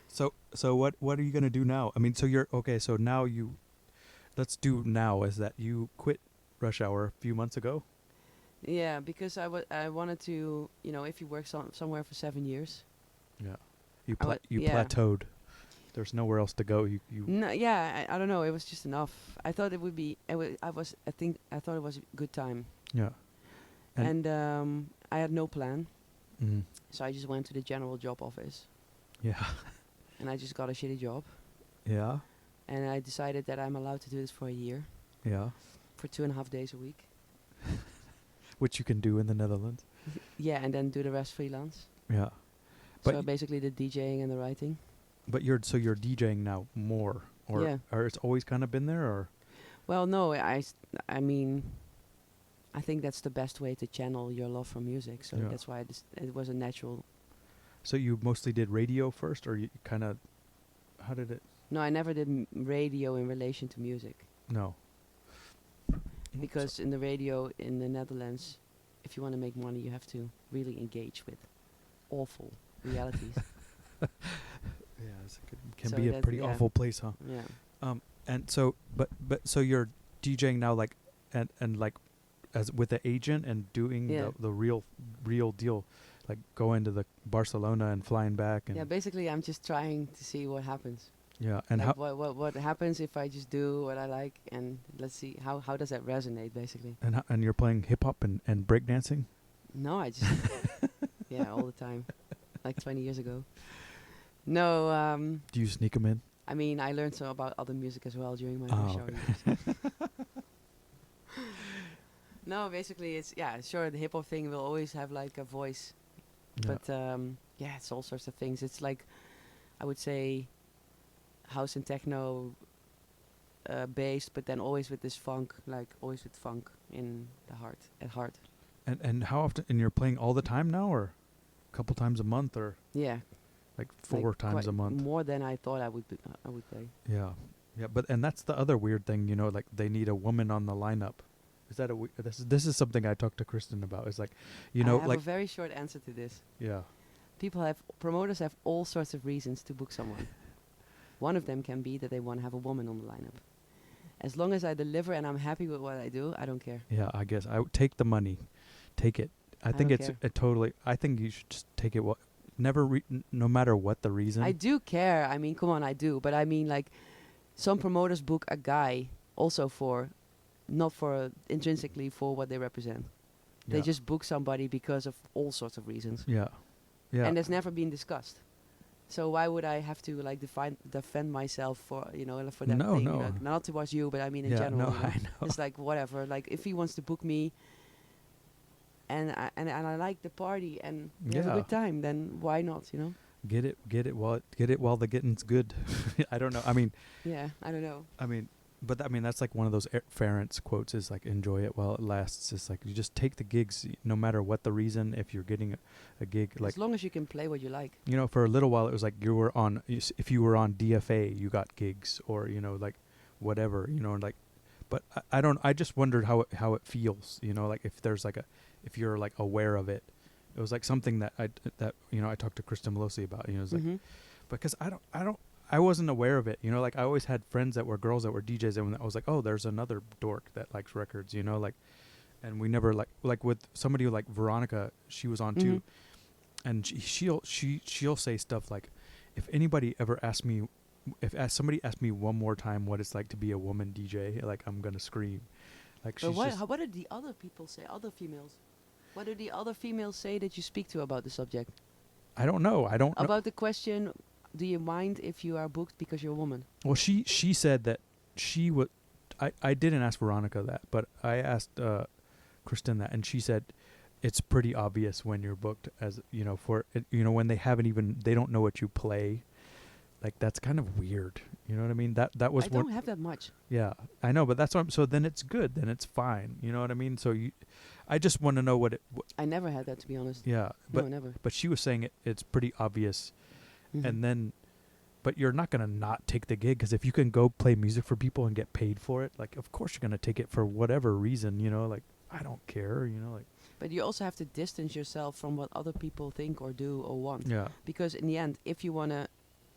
So what are you gonna do now? I mean, so you're okay. So now let's do now. Is that you quit Rush Hour a few months ago? Yeah, because I wanted to, if you work somewhere for 7 years. Yeah, you yeah. plateaued. There's nowhere else to go. You. No, yeah, I don't know. It was just enough. I thought it would be. I thought it was a good time. Yeah. And I had no plan, Mm, so I just went to the general job office. yeah. And I just got a shitty job. Yeah. And I decided that I'm allowed to do this for a year, Yeah. for 2.5 days a week. Which you can do in the Netherlands. Yeah, and then do the rest freelance. Yeah. So But basically the DJing and the writing. But you're DJing now more, or it's always kind of been there, or Well, no, I mean, I think that's the best way to channel your love for music. So Yeah. that's why it was a natural. so you mostly did radio first, or you kind of how did it? No, I never did radio in relation to music. No. Because in the radio in the Netherlands, if you want to make money, you have to really engage with awful realities. Yeah, it can So be a that's- pretty yeah. awful place, huh? Yeah. And so, but so you're DJing now, like, and like, as with the agent and doing Yeah. the real deal, like going to the Barcelona and flying back and Yeah, basically I'm just trying to see what happens. yeah, and Like how what happens if I just do what I like, and let's see how does that resonate basically. and you're playing hip hop and breakdancing. No, I just yeah, all the time. Like 20 years ago. No, Do you sneak them in? I mean, I learned some about other music as well during my Oh, show okay. years. No, basically it's sure the hip hop thing will always have like a voice. Yeah. But it's all sorts of things. It's like I would say house and techno based, but then always with this funk, like always with funk in the heart. And how often? And you're playing all the time now, or a couple times a month, or Yeah. like four like times quite a month? More than I thought I would play. Yeah, yeah. But and that's the other weird thing, like they need a woman on the lineup. Is that this is something I talked to Kristen about. It's like, I have like a very short answer to this. yeah, Promoters have all sorts of reasons to book someone. One of them can be that they want to have a woman on the lineup. As long as I deliver and I'm happy with what I do, I don't care. yeah. I guess I would take the money, take it. I think don't it's care. a totally. I think you should just take it. No matter what the reason. I do care. I mean, come on, I do. But I mean, like, some promoters book a guy also not for intrinsically for what they represent. They Yeah. just book somebody because of all sorts of reasons. Yeah, yeah. And that's never been discussed. So why would I have to like defend myself for for that No, thing? no. Like, not towards you, but I mean in yeah, general. no, I know. It's like whatever. Like if he wants to book me, and I like the party and we have a Yeah. good time, then why not, you know? Get it while the getting's good. I don't know. Yeah, I don't know. That's like one of those Ference quotes is like, enjoy it while it lasts. It's like, you just take the gigs, no matter what the reason. If you're getting a gig, like, As long as you can play what you like. you know, for a little while it was like if you were on DFA, you got gigs, or, you know, like whatever, you know, like, but I just wondered how it feels, you know, like if you're like aware of it. It was like something that I talked to Kristen Melosi about, you know, it was like, because I wasn't aware of it, you know, like I always had friends that were girls that were DJs, and I was like, oh, there's another dork that likes records, you know, like, and we never like with somebody like Veronica, she was on too, and she'll say stuff like, if anybody ever asks me, somebody asks me one more time what it's like to be a woman DJ, like I'm gonna scream, like But she's just, what did the other people say, other females? What do the other females say that you speak to about the subject? I don't know. About the question, do you mind if you are booked because you're a woman? Well, she said that she would. I didn't ask Veronica that, but I asked Kristen that, and she said it's pretty obvious when you're booked, as you know, for it, you know, when they don't know what you play. Like, that's kind of weird. You know what I mean? That was I don't have that much. Yeah, I know, but that's what so then it's good. Then it's fine. You know what I mean? So I just want to know what it. I never had that, to be honest. Yeah, but no, never. But she was saying it's pretty obvious, and then. But you're not going to not take the gig, because if you can go play music for people and get paid for it, like, of course you're going to take it for whatever reason, you know, like, I don't care, you know, like. But you also have to distance yourself from what other people think or do or want. Yeah. Because in the end, if you want to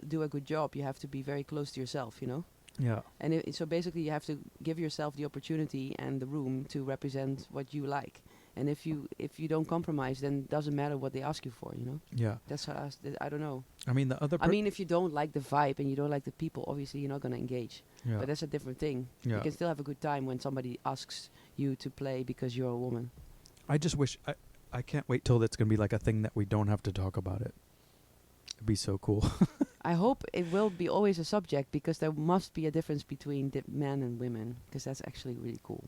do a good job, you have to be very close to yourself, you know? Yeah. And so basically you have to give yourself the opportunity and the room to represent what you like. And if you don't compromise, then it doesn't matter what they ask you for, you know? Yeah. That's how I don't know. I mean, the other. I mean, if you don't like the vibe and you don't like the people, obviously you're not going to engage. Yeah. But that's a different thing. Yeah. You can still have a good time when somebody asks you to play because you're a woman. I just wish I can't wait till it's gonna be like a thing that we don't have to talk about it. It'd be so cool. I hope it will be always a subject, because there must be a difference between men and women, because that's actually really cool.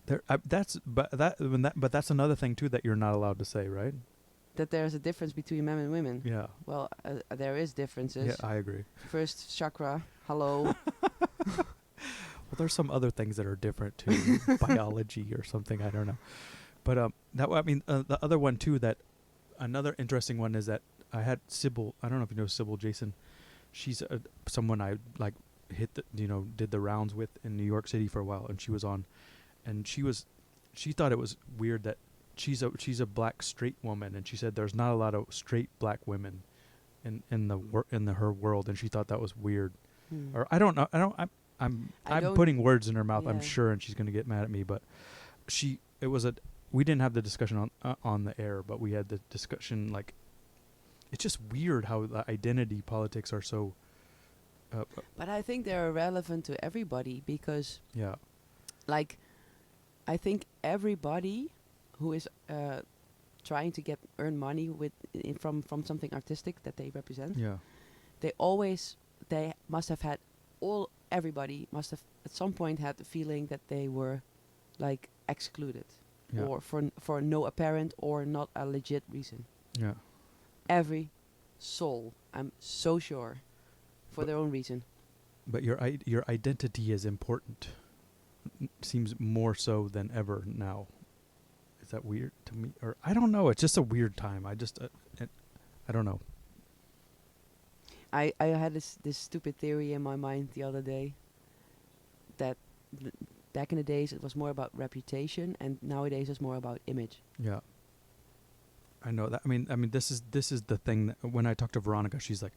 But that's another thing too that you're not allowed to say, right? That there's a difference between men and women. Yeah. Well, there is differences. Yeah, I agree. First chakra, hello. Well, there's some other things that are different too, biology or something. I don't know. But the other one too, that another interesting one is that I had Sybil. I don't know if you know Sybil Jason. She's someone I like did the rounds with in New York City for a while, and she was on, and she thought it was weird that she's a black straight woman, and she said there's not a lot of straight black women in her world, and she thought that was weird. Or I don't know. I'm putting words in her mouth. I'm sure, and she's gonna get mad at me. But we didn't have the discussion on the air, but we had the discussion. Like, it's just weird how the identity politics are so. But I think they're relevant to everybody, because, yeah, like, I think everybody who is trying to earn money from something artistic that they represent, yeah, everybody must have at some point had the feeling that they were, like, excluded, or for no apparent or not a legit reason. Yeah. Every soul, I'm so sure, for their own reason. But your identity is important. Seems more so than ever now. Is that weird to me? Or I don't know. It's just a weird time. I don't know. I had this stupid theory in my mind the other day, that back in the days it was more about reputation, and nowadays it's more about image. Yeah. I know that. I mean, this is the thing that when I talk to Veronica, she's like,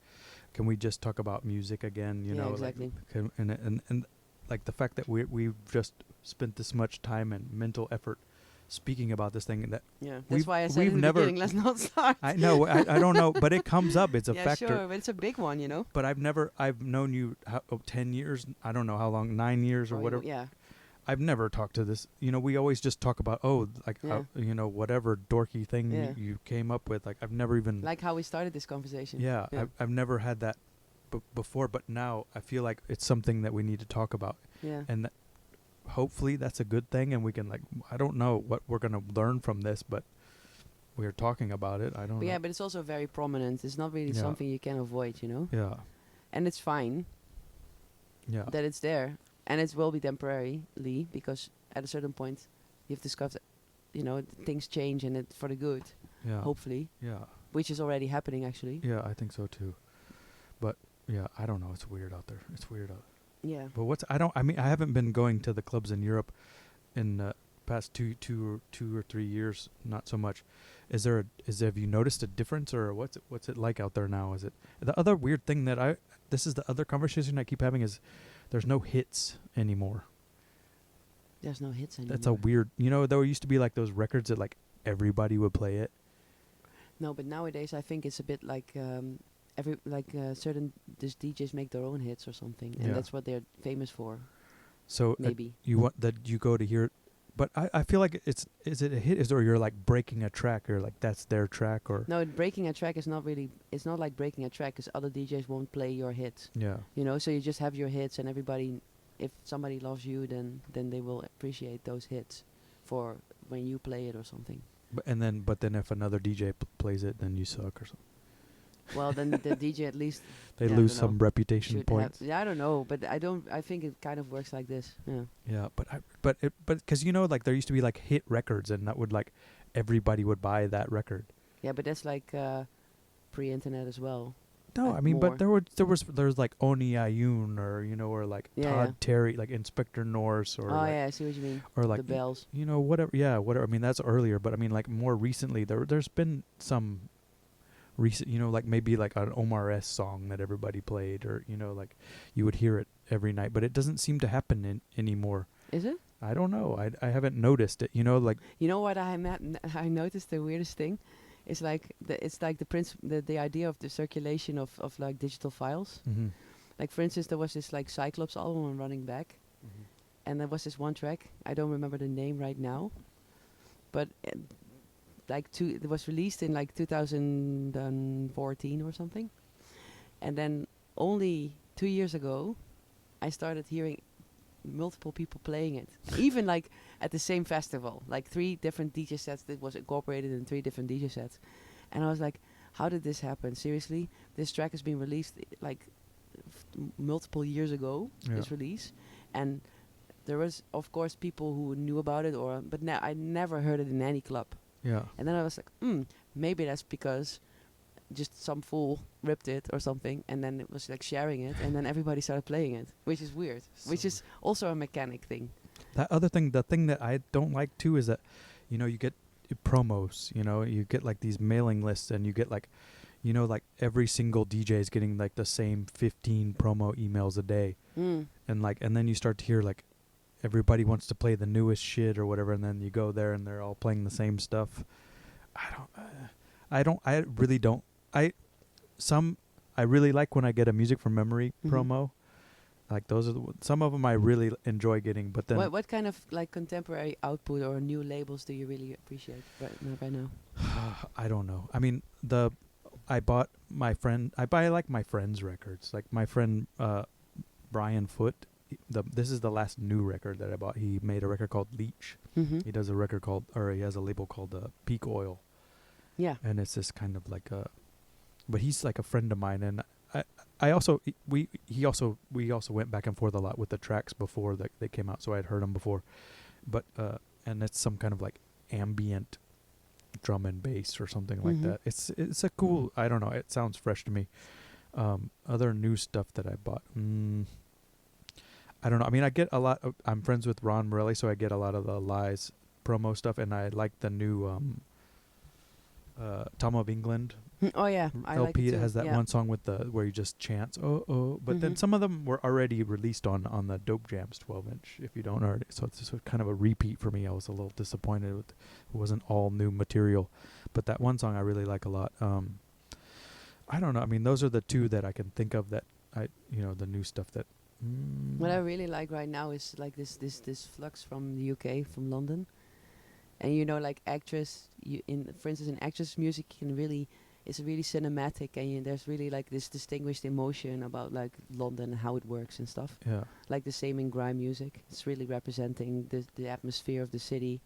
"Can we just talk about music again?" You know, exactly. Like, and like the fact that we've just spent this much time and mental effort speaking about this thing, that that's why I said in the beginning, let's not start. I know. I don't know, but it comes up. It's a factor. Sure, but it's a big one, you know. But I've known you 10 years. I don't know how long, 9 years or whatever. Yeah. I've never talked to this. You know, we always just talk about, whatever dorky thing you came up with. Like, I've never even... Like how we started this conversation. Yeah. I've never had that before, but now I feel like it's something that we need to talk about. Yeah. And hopefully that's a good thing, and we can, like, I don't know what we're going to learn from this, but we're talking about it. I don't But know. yeah, but it's also very prominent. It's not really Yeah. something you can avoid, you know. Yeah. And it's fine Yeah. that it's there, and it will be temporarily because at a certain point you've discovered, you know, things change and it for the good. Yeah. Hopefully, Yeah. which is already happening actually. Yeah, I think so too. But yeah, I don't know. It's weird out there. It's weird out. Yeah. But I mean, I haven't been going to the clubs in Europe in the past two or 3 years. Not so much. Have you noticed a difference, or what's it like out there now? Is it the other weird thing that this is the other conversation I keep having is there's no hits anymore. There's no hits anymore. That's a weird, there used to be like those records that like everybody would play it. No, but nowadays I think it's a bit like certain DJs make their own hits or something, and Yeah. that's what they're famous for. So Maybe. you want that you go to hear, but I feel like is it a hit or you're like breaking a track or like that's their track or No, breaking a track is not really. It's not like breaking a track because other DJs won't play your hits. yeah. You know, so you just have your hits, and everybody, if somebody loves you, then they will appreciate those hits for when you play it or something. But then if another DJ plays it, then you suck or something. Well, then the DJ at least They Yeah, I lose don't some know. reputation should points. have. Yeah, I don't know, but I think it kind of works like this. Yeah. Yeah, but because like there used to be like hit records and that would like everybody would buy that record. Yeah, but that's like pre-internet as well. No, Like I mean, more. but there's like Oni Ayun or like Yeah, Todd yeah. Terry, like Inspector Norse or Oh like, yeah, I see what you mean. or like The bells. whatever. Yeah, whatever. I mean, that's earlier, but I mean, like more recently, there's been some recent, like maybe like an Omar S song that everybody played, or like you would hear it every night, but it doesn't seem to happen anymore. Is it? I don't know. I haven't noticed it. Like You know what I noticed the weirdest thing? It's like the idea of the circulation of like digital files. mm-hmm. Like for instance, there was this like Cyclops album on Running Back, and there was this one track. I don't remember the name right now, but it was released in like 2014 or something, and then only 2 years ago, I started hearing multiple people playing it, even like at the same festival, like 3 different DJ sets that was incorporated in 3 different DJ sets, and I was like, how did this happen? Seriously, this track has been released like multiple years ago, Yeah. this release, and there was of course people who knew about it, but I never heard it in any club. Yeah. And then I was like, maybe that's because just some fool ripped it or something, and then it was like sharing it, and then everybody started playing it, which is weird, which is also a mechanic thing. That other thing, the thing that I don't like too is that, you get promos, you get like these mailing lists and you get like, like every single DJ is getting like the same 15 promo emails a day. And then you start to hear like everybody wants to play the newest shit or whatever. And then you go there and they're all playing the same stuff. I really like when I get a music from memory promo. Like those are some of them I really enjoy getting, but then What kind of like contemporary output or new labels do you really appreciate right now? I don't know. I mean, I buy like my friend's records. Like my friend Brian Foote. This is the last new record that I bought. He made a record called Leech. He does a record he has a label called Peak Oil. Yeah. And it's this kind of like but he's like a friend of mine, and we also went back and forth a lot with the tracks before they came out, so I'd heard them before, but and it's some kind of like ambient drum and bass or something like that. It's a cool. I don't know. It sounds fresh to me. Other new stuff that I bought. I don't know. I mean, I get a lot. I'm friends with Ron Morelli, so I get a lot of the Lies promo stuff, and I like the new Tom of England. Oh yeah, I like LP it that too. has that Yeah. one song with where you just chants but then some of them were already released on the Dope Jams 12-inch if you don't already, so it's just kind of a repeat for me. I was a little disappointed it wasn't all new material, but that one song I really like a lot. I don't know, I mean those are the 2 that I can think of that the new stuff that What I really like right now is like this flux from the UK, from London, and like actress. For instance, in actress music, it's really cinematic, and there's really like this distinguished emotion about like London and how it works and stuff. Yeah. Like the same in grime music. It's really representing the atmosphere of the city,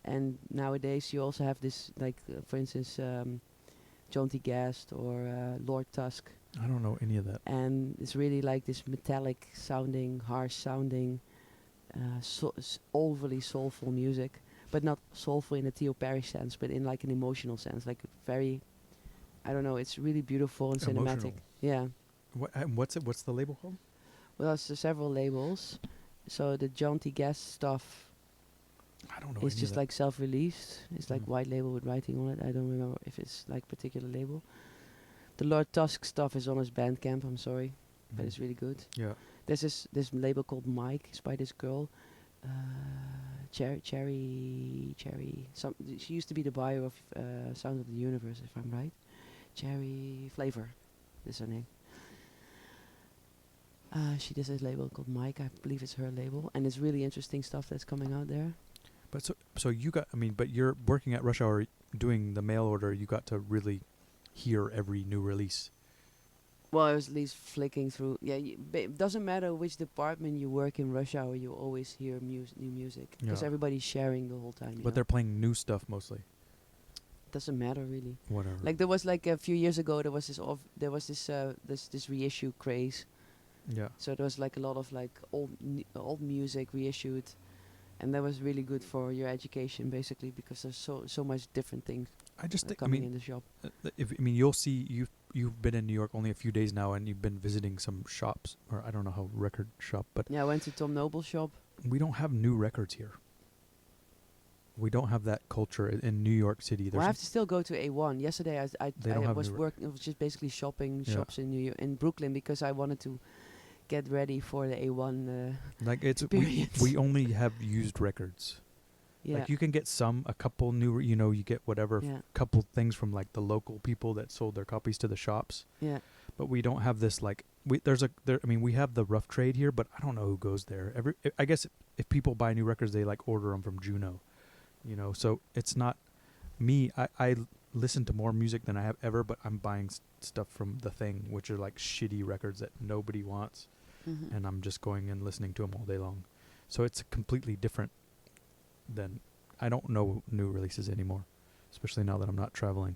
And nowadays you also have this, like, for instance, John T. Gast or Lord Tusk. I don't know any of that. And it's really like this metallic sounding, harsh sounding, overly soulful music. But not soulful in a Theo Parrish sense, but in like an emotional sense. Like very, I don't know, it's really beautiful and cinematic. Yeah. What's the label called? Well, it's several labels. So the John T. Gast stuff, I don't know. it's just like self-released. It's like white label with writing on it. I don't remember if it's like particular label. The Lord Tusk stuff is on his Bandcamp. I'm sorry, but it's really good. Yeah. There's this label called Mijke. It's by this girl, Cherry. She used to be the buyer of Sound of the Universe, if I'm right. Cherry Flavor, is her name. She does this label called Mijke. I believe it's her label, and it's really interesting stuff that's coming out there. But so you got. I mean, but you're working at Rush Hour, doing the mail order. You got to really hear every new release. Well, I was at least flicking through. Yeah, it doesn't matter which department you work in Rush Hour, you always hear new music because everybody's sharing the whole time. But they're playing new stuff mostly. Doesn't matter really. Whatever. Like there was like a few years ago, there was this reissue craze. Yeah. So there was like a lot of like old music reissued, and that was really good for your education basically because there's so much different things. I just think coming in the shop. You'll see you've been in New York only a few days now, and you've been visiting some shops, or I don't know how record shop, but yeah, I went to Tom Noble's shop. We don't have new records here. We don't have that culture in New York City. Well, I have to still go to A1. Yesterday I was working. It was just basically shopping shops in Brooklyn because I wanted to get ready for the A1 like it's experience. we only have used records. Yeah. Like you can get a couple new, you get whatever, couple things from like the local people that sold their copies to the shops. Yeah. But we don't have this like we have the rough trade here, but I don't know who goes there. I guess if people buy new records, they like order them from Juno, So it's not me. I listen to more music than I have ever, but I'm buying stuff from The Thing, which are like shitty records that nobody wants, and I'm just going and listening to them all day long. So it's completely different. Then I don't know new releases anymore, especially now that I'm not traveling.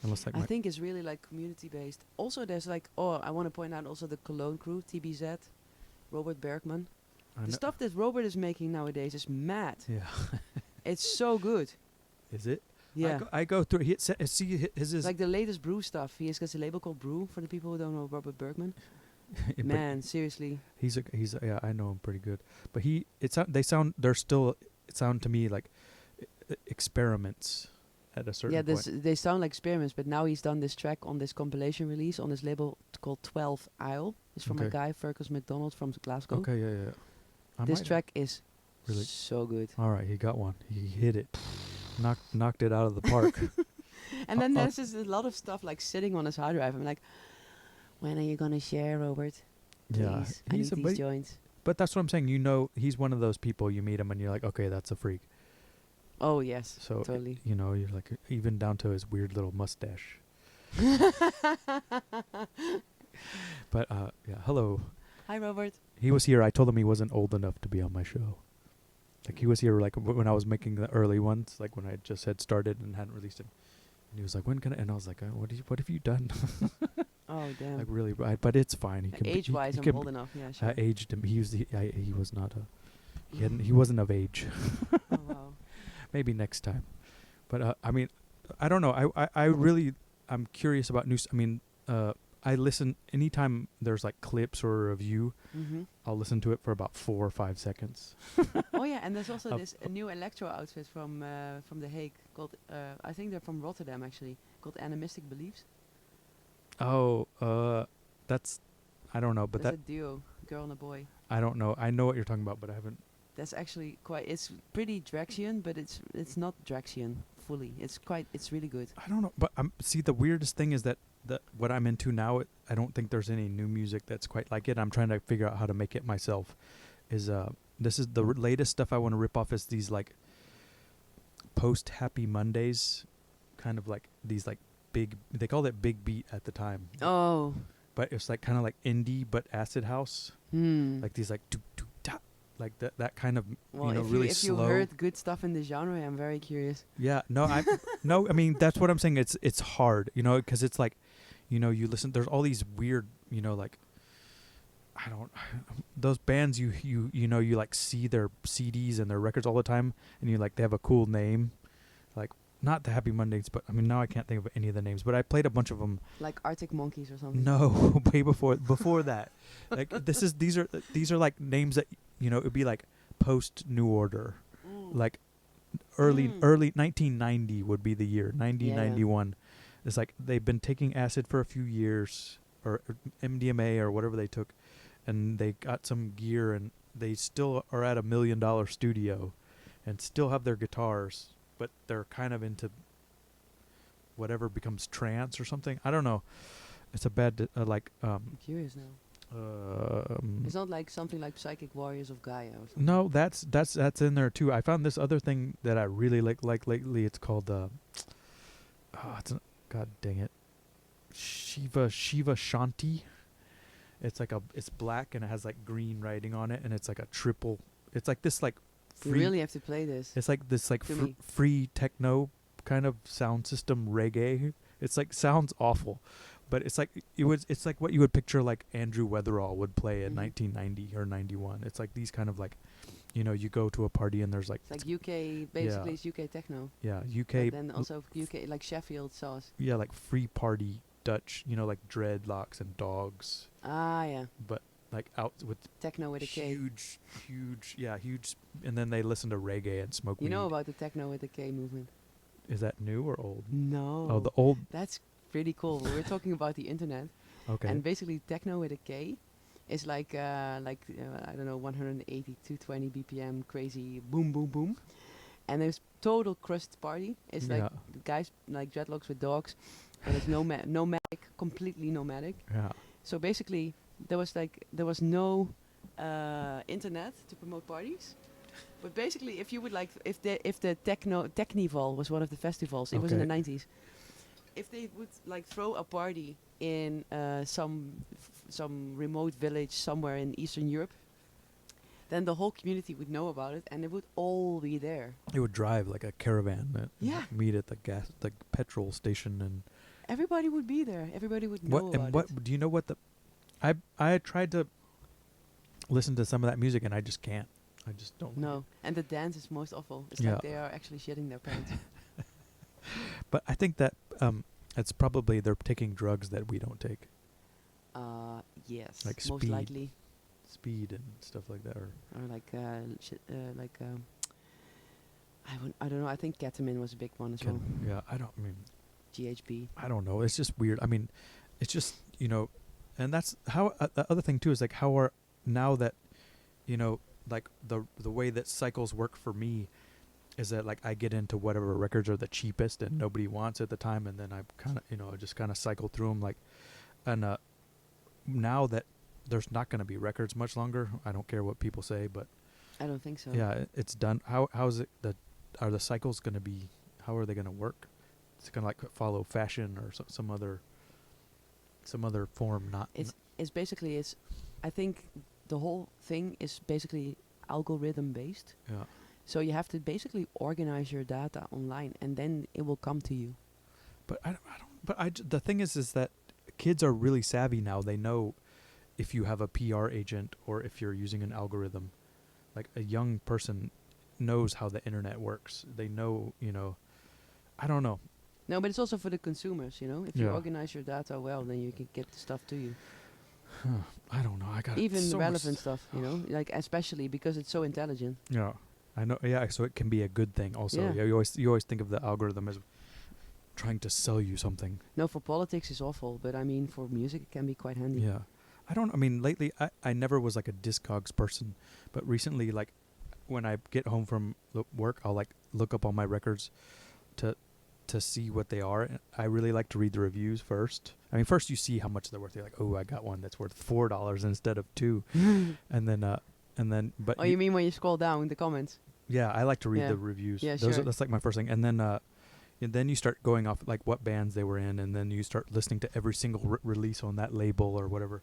Unless like I think it's really like community based. Also, there's like I want to point out also the Cologne crew, TBZ, Robert Bergman. The stuff that Robert is making nowadays is mad. Yeah, it's so good. Is it? Yeah, I go through. His like the latest Brew stuff. He has got a label called Brew for the people who don't know Robert Bergman. Man, seriously. He's yeah, I know him pretty good. But it sound to me like experiments at a certain point. Yeah, they sound like experiments, but now he's done this track on this compilation release on this label called 12th Isle. It's from a guy, Fergus MacDonald from Glasgow. Okay, yeah. This track is really so good. All right, he got one. He hit it. knocked it out of the park. And then there's just a lot of stuff like sitting on his hard drive. I'm like, when are you going to share, Robert? Please, yeah, I need these joints. But that's what I'm saying. He's one of those people you meet him and you're like, okay, that's a freak. Oh, yes, so totally. You're like, even down to his weird little mustache. But, yeah, hello. Hi, Robert. He was here. I told him he wasn't old enough to be on my show. Like, he was here, like, when I was making the early ones, like, when I just had started and hadn't released him. And he was like, when can I? And I was like, what have you done? Oh, damn. Like, really, but it's fine. He can age-wise, I'm old enough, yeah, sure. I aged him. He was not he wasn't of age. Oh, wow. Maybe next time. But, I mean, I don't know. I'm curious about news. I mean, I listen anytime there's like clips or a review. I'll listen to it for about 4 or 5 seconds. Oh yeah, and there's also a new electro outfit from The Hague called I think they're from Rotterdam actually, called Animistic Beliefs. Oh, that's I don't know, but that's a duo, girl and a boy. I don't know. I know what you're talking about, but I haven't. That's actually it's pretty Draxian, but it's not Draxian fully. It's really good. I don't know, but see, the weirdest thing is that what I'm into now, I don't think there's any new music that's quite like it. I'm trying to figure out how to make it myself. This is the latest stuff I want to rip off is these like post Happy Mondays, kind of like these like big. They called it big beat at the time. Oh. But it's like kind of like indie, but acid house. Like these like like that kind of Well, you know if really you slow. heard good stuff in the genre, I'm very curious. Yeah, no, I mean that's what I'm saying. It's hard, you know, because it's like, you know, you listen. There's all these weird, you know, like I don't those bands you know you like see their CDs and their records all the time, and you like they have a cool name, like not the Happy Mondays, but I mean now I can't think of any of the names, but I played a bunch of them. Like Arctic Monkeys or something. No, way before that. Like these are like names that you know it'd be like post New Order, like early 1990 would be the year 1991. It's like they've been taking acid for a few years or MDMA or whatever they took, and they got some gear and they still are at $1 million studio, and still have their guitars, but they're kind of into whatever becomes trance or something. I don't know. It's a bad I'm curious now. It's not like something like Psychic Warriors of Gaia or something. No, that's in there too. I found this other thing that I really like lately. It's called God dang it, Shiva Shanti. It's like it's black and it has like green writing on it, and it's like a triple. It's like this like You free. really have to play this. It's like this like To me. free techno kind of sound system reggae. It's like sounds awful, but it's like it's like what you would picture like Andrew Weatherall would play in 1990 or 91. It's like these kind of like, you know, you go to a party and there's like It's like UK, basically it's UK techno. yeah But UK then also UK, like Sheffield sauce. yeah like free party Dutch, you know, like dreadlocks and dogs, Ah, yeah. but like out with Techno with a K. huge, and then they listen to reggae and smoke You weed. know about the Techno with a K movement? Is that new or old? No. Oh, the old. That's pretty cool. We're talking about the internet. Okay. And basically Techno with a K is like I don't know, 180, 220 BPM, crazy boom, boom, boom. And there's total crust party. It's like the guys like dreadlocks with dogs, but it's nomadic, completely nomadic. Yeah. So basically, there was no internet to promote parties. But basically, if you would like, if the Technival was one of the festivals, it was in the 90s. If they would like throw a party in some remote village somewhere in Eastern Europe, then the whole community would know about it, and they would all be there. It would drive like a caravan that meet at the petrol station, and everybody would be there. Everybody would know about it. Do you know what I tried to listen to some of that music and I just can't. I just don't. No, and the dance is most awful. It's like they are actually shitting their pants. But I think that it's probably they're taking drugs that we don't take. Yes, like most likely. Speed and stuff like that, or like I don't know. I think ketamine was a big one as well. Yeah, I mean GHB. I don't know. It's just weird. I mean, it's just, you know, and that's how the other thing too is like how are now that, you know, like the way that cycles work for me is that like I get into whatever records are the cheapest and nobody wants at the time, and then I kind of, you know, just kind of cycle through them, like, and now that there's not going to be records much longer, I don't care what people say, but I don't think so. yeah, it's done. How's it that are the cycles going to be? How are they going to work? It's going to like follow fashion or some other form. It's basically I think the whole thing is basically algorithm based. Yeah. So you have to basically organize your data online, and then it will come to you. But the thing is that kids are really savvy now. They know if you have a PR agent or if you're using an algorithm. Like a young person knows how the internet works. They know, you know, I don't know. No, but it's also for the consumers, you know. If you organize your data well, then you can get the stuff to you. I don't know. I got even so relevant stuff, you know, like especially because it's so intelligent. Yeah, I know. Yeah, so it can be a good thing also. Yeah, you always think of the algorithm as trying to sell you something. No, for politics it's awful, but I mean for music it can be quite handy. Yeah, I mean lately I never was like a Discogs person, but recently, like when I get home from work, I'll like look up all my records to see what they are. And I really like to read the reviews first. I mean, first you see how much they're worth. You're like, oh, I got one that's worth $4 instead of $2, and then. But oh, you mean when you scroll down in the comments? Yeah, I like to read the reviews. Yeah, that's like my first thing, and then you start going off like what bands they were in, and then you start listening to every single release on that label or whatever.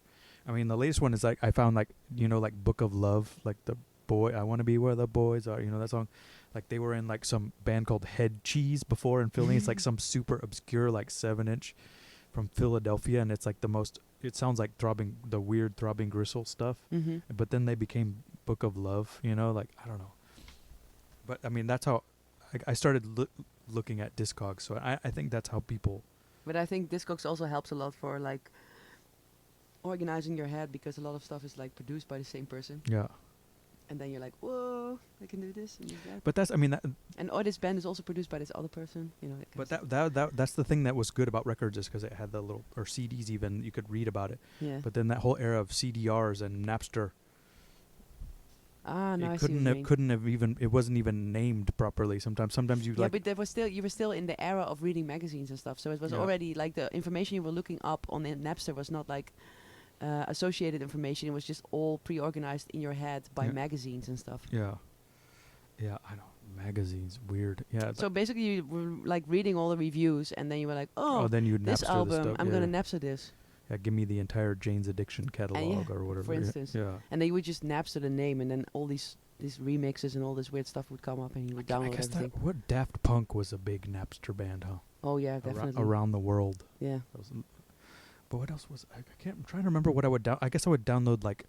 I mean, the latest one is like I found like, you know, like Book of Love, like the boy, I want to be where the boys are. You know that song? Like they were in like some band called Head Cheese before in Philly. It's like some super obscure like 7-inch from Philadelphia, and it's like the most. It sounds like the weird throbbing gristle stuff. Mm-hmm. But then they became Book of Love. You know, like I don't know. But I mean, that's how I started looking at Discogs. So I think that's how people. But I think Discogs also helps a lot for like organizing your head, because a lot of stuff is like produced by the same person, Yeah. and then you're like, whoa, I can do this and do that. But that's, I mean, that, And this band is also produced by this other person, you know. but that's the thing that was good about records, is because it had the little, or CDs even, you could read about it. Yeah. But then that whole era of CDRs and Napster, No, I it see what you mean. couldn't have even, it wasn't even named properly. Sometimes you Yeah, like, but there was still, you were still in the era of reading magazines and stuff, so it was Yeah. already like the information you were looking up on the Napster was not like associated information. It was just all pre-organized in your head by Yeah. magazines and stuff. yeah, I know, magazines, weird. Yeah. So basically, you were like reading all the reviews, and then you were like, oh, then you this Napster album, the stuff. I'm yeah. gonna Napster this. Yeah, give me the entire Jane's Addiction catalog or whatever. for instance. Yeah. And then you would just Napster the name, and then all these remixes and all this weird stuff would come up, and you would I download guess everything. what Daft Punk was a big Napster band, huh? Oh yeah, definitely. Around the world. Yeah. That was but what else was I can't? I'm trying to remember what I would down. I guess I would download like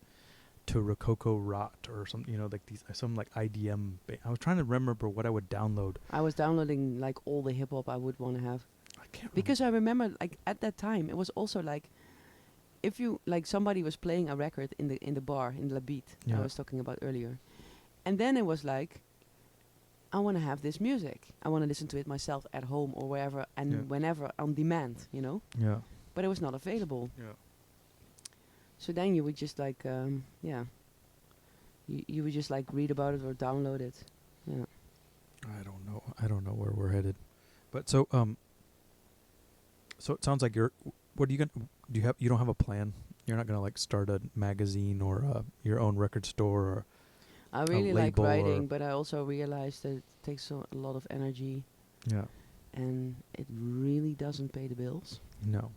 To Rococo Rot or something. You know, like some like IDM. I was trying to remember what I would download. I was downloading like all the hip hop I would want to have, I can't because I remember like at that time it was also like, if you like somebody was playing a record in the bar in La Beat Yeah. I was talking about earlier, and then it was like, I want to have this music. I want to listen to it myself at home or wherever and Yeah. whenever on demand, you know. Yeah. But it was not available. Yeah. So then you would just like, you would just like read about it or download it. Yeah. I don't know where we're headed, but so it sounds like what are you gonna do? You don't have a plan? You're not gonna like start a magazine or your own record store or I really like label or- writing, but I also realized that it takes a lot of energy, yeah. and it really doesn't pay the bills. No.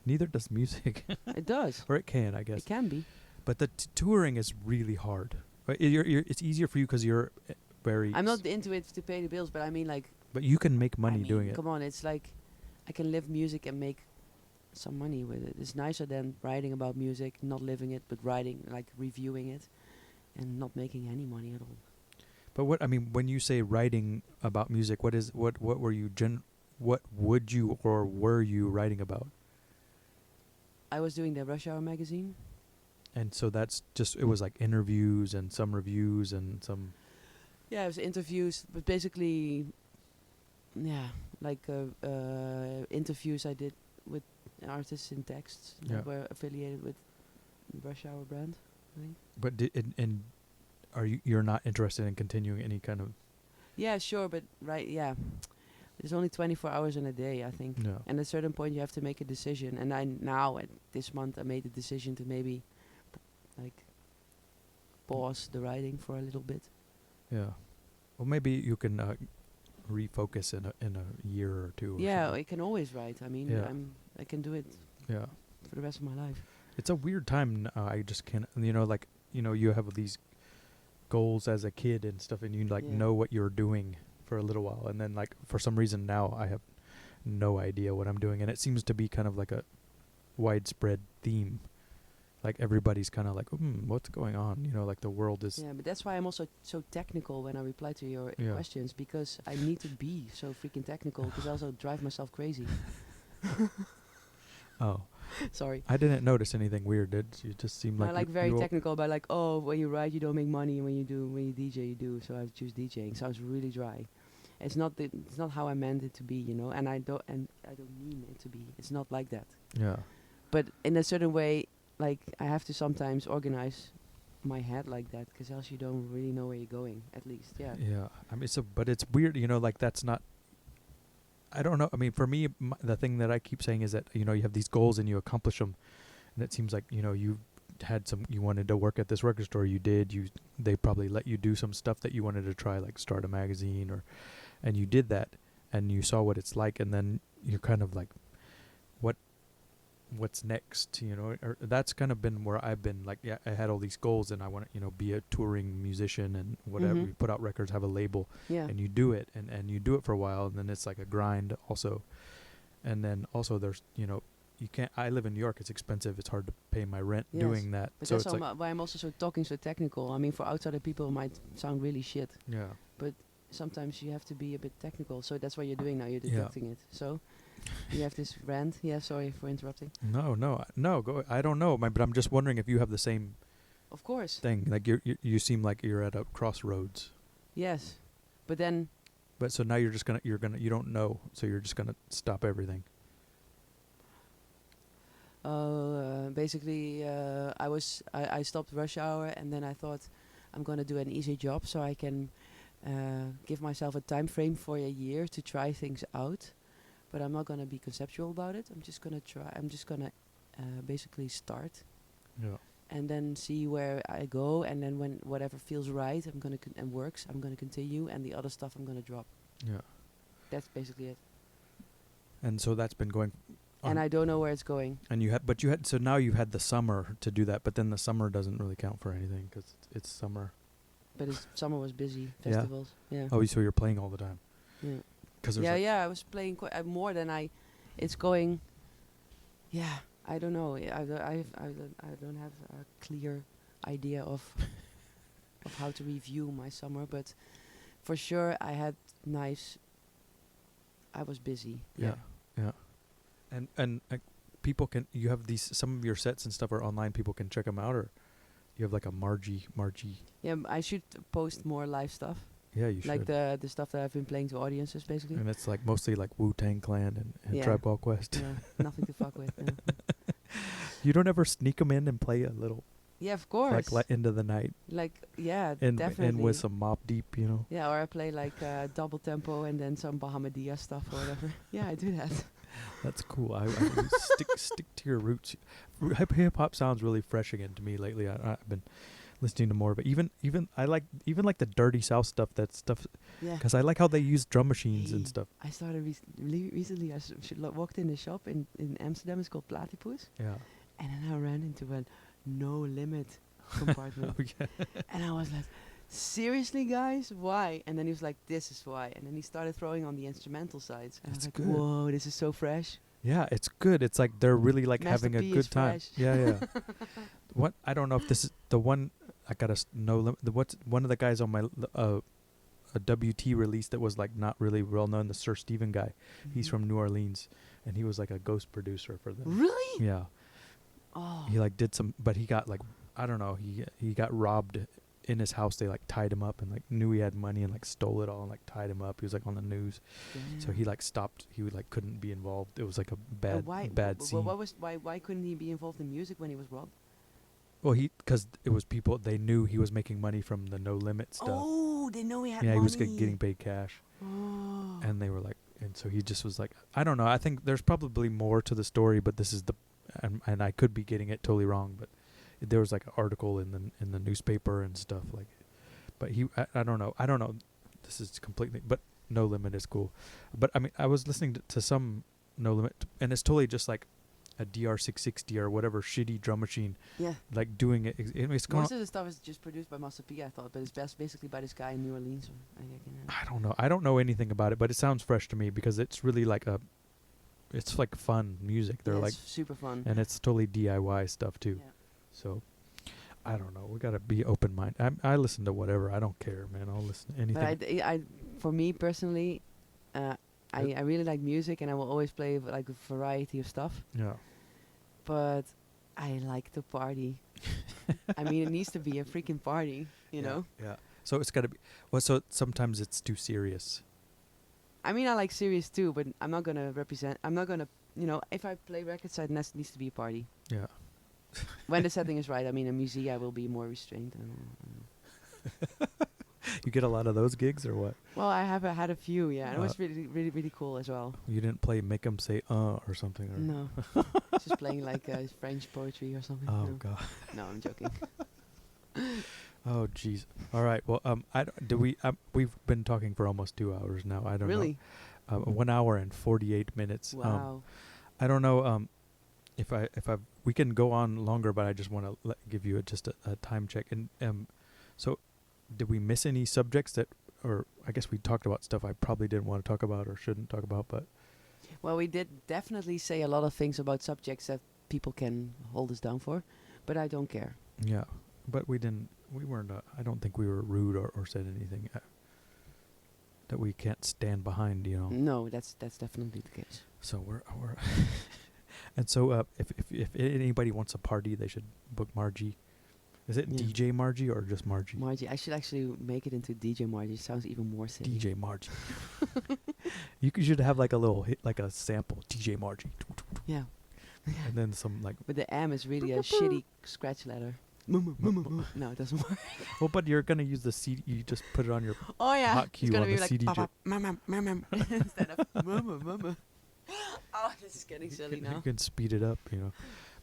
Neither does music. It does. Or it can, I guess. It can be. But the touring is really hard. Right? It's easier for you because you're very. I'm not into it to pay the bills, but I mean like. But you can make money I mean, doing it. Come on, it's like I can live music and make some money with it. It's nicer than writing about music, not living it, but writing, like reviewing it, and not making any money at all. But when you say writing about music, what were you what would you or were you writing about? I was doing the Rush Hour magazine. And so that's just, it was like interviews and some reviews and some. Yeah, it was interviews, but basically, yeah, like interviews I did with artists in texts Yeah. that were affiliated with the Rush Hour brand, I think. But and are you're not interested in continuing any kind of? Yeah, sure, but yeah. There's only 24 hours in a day, I think. No. And at a certain point you have to make a decision. And at this month, I made the decision to maybe, pause the writing for a little bit. Yeah. Well, maybe you can refocus in a year or two. Or Yeah, something. I can always write. I mean, Yeah. I can do it Yeah. for the rest of my life. It's a weird time. I just can't. You have these goals as a kid and stuff, and you Yeah. know what you're doing for a little while, and then for some reason now I have no idea what I'm doing, and it seems to be kind of like a widespread theme. Like everybody's kind of like, what's going on? Like the world is. Yeah, but that's why I'm also so technical when I reply to your Yeah. questions, because I need to be so freaking technical, because I also drive myself crazy. Oh, Sorry. I didn't notice anything weird. You just seem like I like you- very you all- technical, but like, when you write, you don't make money, and when you DJ, you do. So I choose DJing. So I was really dry. It's not how I meant it to be, and I don't mean it to be. It's not like that. Yeah. But in a certain way, like I have to sometimes organize my head like that, because else you don't really know where you're going. At least, yeah. Yeah. I mean, but it's weird. Like that's not. I don't know. I mean, for me, the thing that I keep saying is that you have these goals and you accomplish them, and it seems like you had you wanted to work at this record store. You did. They probably let you do some stuff that you wanted to try, like start a magazine and you did that, and you saw what it's like, and then you're kind of like, what's next, you know, or that's kind of been where I've been like, yeah, I had all these goals and I want to, you know, be a touring musician and whatever, you put out records, have a label, and you do it and you do it for a while, and then it's like a grind also. And then also there's, you know, you can't, I live in New York, it's expensive, it's hard to pay my rent doing that. But so that's it's like why I'm also so talking so technical. I mean, for outsider people it might sound really shit. Yeah. But sometimes you have to be a bit technical. So that's what you're doing now, you're detecting it. So you have this rant. Yeah, sorry for interrupting. No, go. I don't know, but I'm just wondering if you have the same Of course. thing. Like you seem like you're at a crossroads. Yes. But then But so now you don't know, so you're just gonna stop everything. basically I stopped rush hour, and then I thought I'm gonna do an easy job so I can give myself a time frame for a year to try things out. But I'm not gonna be conceptual about it. I'm just gonna try. I'm just gonna basically start. Yeah. And then see where I go, and then when whatever feels right, I'm gonna and works, I'm gonna continue, and the other stuff I'm gonna drop. Yeah. That's basically it. And so that's been going. And I don't know where it's going. And so now you've had the summer to do that, but then the summer doesn't really count for anything because it's summer. But summer was busy, festivals. Yeah. Oh, so you're playing all the time. Yeah. Cause I was playing more than it's going. Yeah, I don't know. I don't have a clear idea of how to review my summer, but for sure I had nice. I was busy. Yeah. And people can, you have some of your sets and stuff are online, people can check them out, or you have like a Margie. Yeah, I should post more live stuff. Yeah, you should. Like the stuff that I've been playing to audiences, basically. And it's like mostly like Wu-Tang Clan and Tribe Called Quest. Yeah, nothing to fuck with. Yeah. You don't ever sneak them in and play a little? Yeah, of course. Like into the night. Definitely. And with some Mobb Deep, you know. Yeah, or I play like double tempo and then some Bahamadia stuff or whatever. Yeah, I do that. That's cool. I stick to your roots. Hip hop sounds really fresh again to me lately. I've been listening to more, but even I like the Dirty South stuff. That stuff. Yeah. Because I like how they use drum machines and stuff. I started recently. I walked in a shop in Amsterdam. It's called Platypus. Yeah. And then I ran into a No Limit compartment. Oh, yeah. And I was like, seriously, guys, why? And then he was like, this is why. And then he started throwing on the instrumental sides. And I was like, good. Whoa, this is so fresh. Yeah, it's good. It's like they're really like Master having P a good time. Fresh. Yeah. What, I don't know if this is the one. I got what's one of the guys on my a WT release that was like not really well known, the Sir Steven guy. He's from New Orleans, and he was like a ghost producer for them. Really? Yeah. Oh. He like did some, but he got like, I don't know, he got robbed in his house. They like tied him up and like knew he had money and like stole it all and like tied him up. He was like on the news. Damn. So he like stopped. He would like couldn't be involved. It was like a bad scene. Why couldn't he be involved in music when he was robbed? Well, because it was people, they knew he was making money from the No Limit stuff. Oh, they know he had money. Yeah, he was getting paid cash. Oh. And they were like, and so he just was like, I don't know. I think there's probably more to the story, but this is and I could be getting it totally wrong, but there was like an article in the newspaper and stuff like, but I don't know. This is completely, but No Limit is cool. But I mean, I was listening to some No Limit, and it's totally just like a DR660 or whatever shitty drum machine. Yeah. Like doing it. It's Most of the stuff is just produced by Master P, I thought, but it's basically by this guy in New Orleans. I don't know. I don't know anything about it, but it sounds fresh to me because it's really like it's like fun music. They're like super fun. And it's totally DIY stuff too. Yeah. So I don't know. We gotta be open minded. I listen to whatever. I don't care, man. I'll listen to anything. But I for me personally, I really like music, and I will always play like a variety of stuff. Yeah. But I like to party. I mean, it needs to be a freaking party, you know? Yeah. So it's gotta be. Well, so sometimes it's too serious. I mean, I like serious too, but I'm not gonna if I play records, it needs to be a party. Yeah. When the setting is right. I mean, a museum, I will be more restrained. You get a lot of those gigs or what? Well, I have had a few, yeah. And it was really, really, really cool as well. You didn't play Make 'Em Say or something? Or No. Just playing like French poetry or something. Oh, no. God. No, I'm joking. Oh, jeez. All right. Well, we've been talking for almost 2 hours now. I don't know. Really? 1 hour and 48 minutes. Wow. I don't know. we can go on longer, but I just want to give you just a time check. And so did we miss any subjects that, or I guess we talked about stuff I probably didn't want to talk about or shouldn't talk about, but. Well, we did definitely say a lot of things about subjects that people can hold us down for, but I don't care. Yeah, but we weren't, I don't think we were rude or said anything that we can't stand behind, you know. No, that's definitely the case. So we're and so if anybody wants a party, they should book Margie. Is it DJ Margie or just Margie? Margie. I should actually make it into DJ Margie. Sounds even more silly. DJ Margie. You should have like a little hit, like a sample. DJ Margie. Yeah. And then some like. But the M is really a shitty scratch letter. No, it doesn't work. Well, but you're gonna use the CD. You just put it on your hot cue on the like CD. Instead of mama. Oh, this is getting silly now. You can speed it up, you know.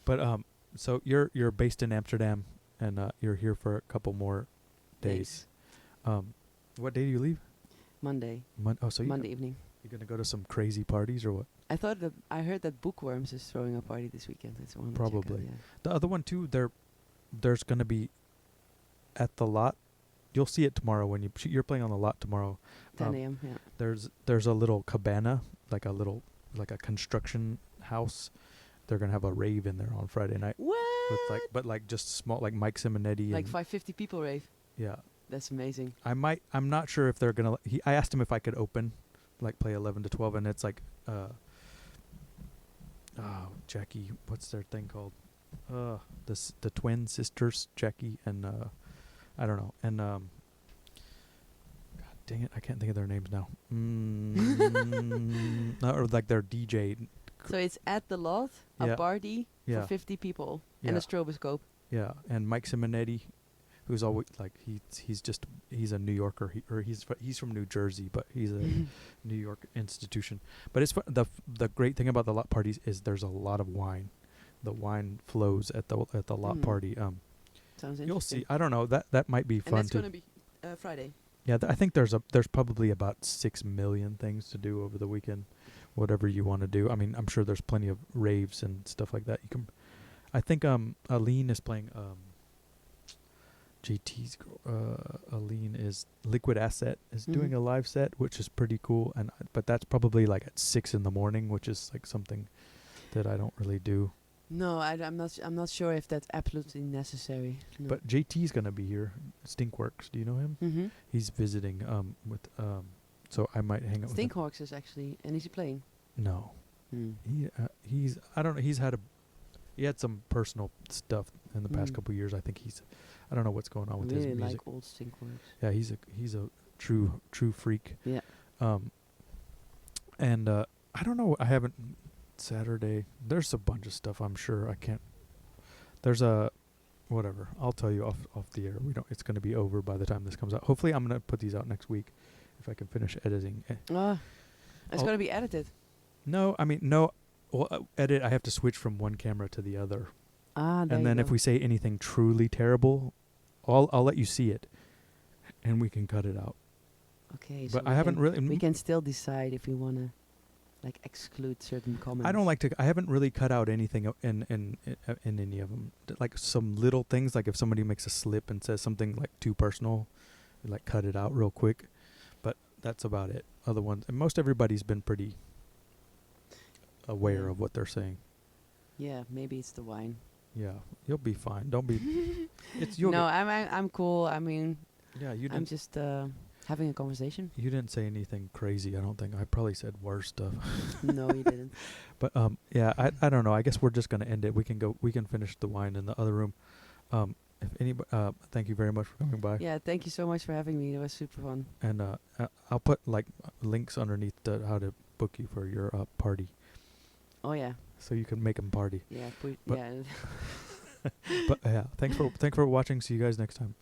But so you're based in Amsterdam, and you're here for a couple more days. What day do you leave? Monday. So Monday evening. You're gonna go to some crazy parties or what? I heard that Bookworms is throwing a party this weekend. That's one. Probably. Yeah. The other one too. There's gonna be at the lot. You'll see it tomorrow when you're playing on the lot tomorrow. 10 a.m. Yeah. There's a little cabana, like a construction house. They're gonna have a rave in there on Friday night. What? But just small, like Mike Simonetti. Like 550 people rave. Yeah. That's amazing. I'm not sure if they're gonna. I asked him if I could open, like play 11 to 12, and it's like, Jackie, what's their thing called? The twin sisters, Jackie and I don't know, and God dang it, I can't think of their names now. Or like their DJ. So it's at the lot, a party for 50 people, and a stroboscope. Yeah, and Mike Simonetti, who's always like he's a New Yorker, he's from New Jersey, but he's a New York institution. But it's the great thing about the lot parties is there's a lot of wine. The wine flows at the lot party. Sounds interesting. You'll see. I don't know, that might be fun. And that's going to be Friday. Yeah, I think there's probably about 6 million things to do over the weekend. Whatever you want to do. I mean, I'm sure there's plenty of raves and stuff like that. You can. I think Aline is playing. JT's girl, Aline is Liquid Asset is doing a live set, which is pretty cool. But that's probably like at 6 a.m, which is like something that I don't really do. No, I'm not sure if that's absolutely necessary. No. But JT's gonna be here. Stinkworks. Do you know him? Mm-hmm. He's visiting with so I might hang out with him. Hurkx is actually, and is he playing? No. He's I don't know. He had some personal stuff in the past couple years. I think I don't know what's going on with his music. Like old Stinkworks. Yeah, he's a true freak. Yeah. And I don't know. I haven't. Saturday. There's a bunch of stuff. I'm sure I can't. There's a whatever. I'll tell you off the air. It's going to be over by the time this comes out. Hopefully, I'm going to put these out next week if I can finish editing. It's going to be edited. No, I mean no. Well, edit. I have to switch from one camera to the other. And then if we say anything truly terrible, I'll let you see it, and we can cut it out. Okay. But so I haven't really. We can still decide if we want to. Like exclude certain comments. I don't like to. I haven't really cut out anything in any of them. Like some little things, like if somebody makes a slip and says something like too personal, like cut it out real quick. But that's about it. Other ones, and most everybody's been pretty aware of what they're saying. Yeah, maybe it's the wine. Yeah, you'll be fine. Don't be. I'm cool. I mean, yeah, I'm just having a conversation. You didn't say anything crazy, I don't think. I probably said worse stuff. No, you didn't. But yeah, I don't know. I guess we're just gonna end it. We can finish the wine in the other room. If anybody, thank you very much for coming by. Yeah, thank you so much for having me. It was super fun. And I'll put like links underneath how to book you for your party. Oh yeah. So you can make them party. Yeah. But yeah, thanks for watching. See you guys next time.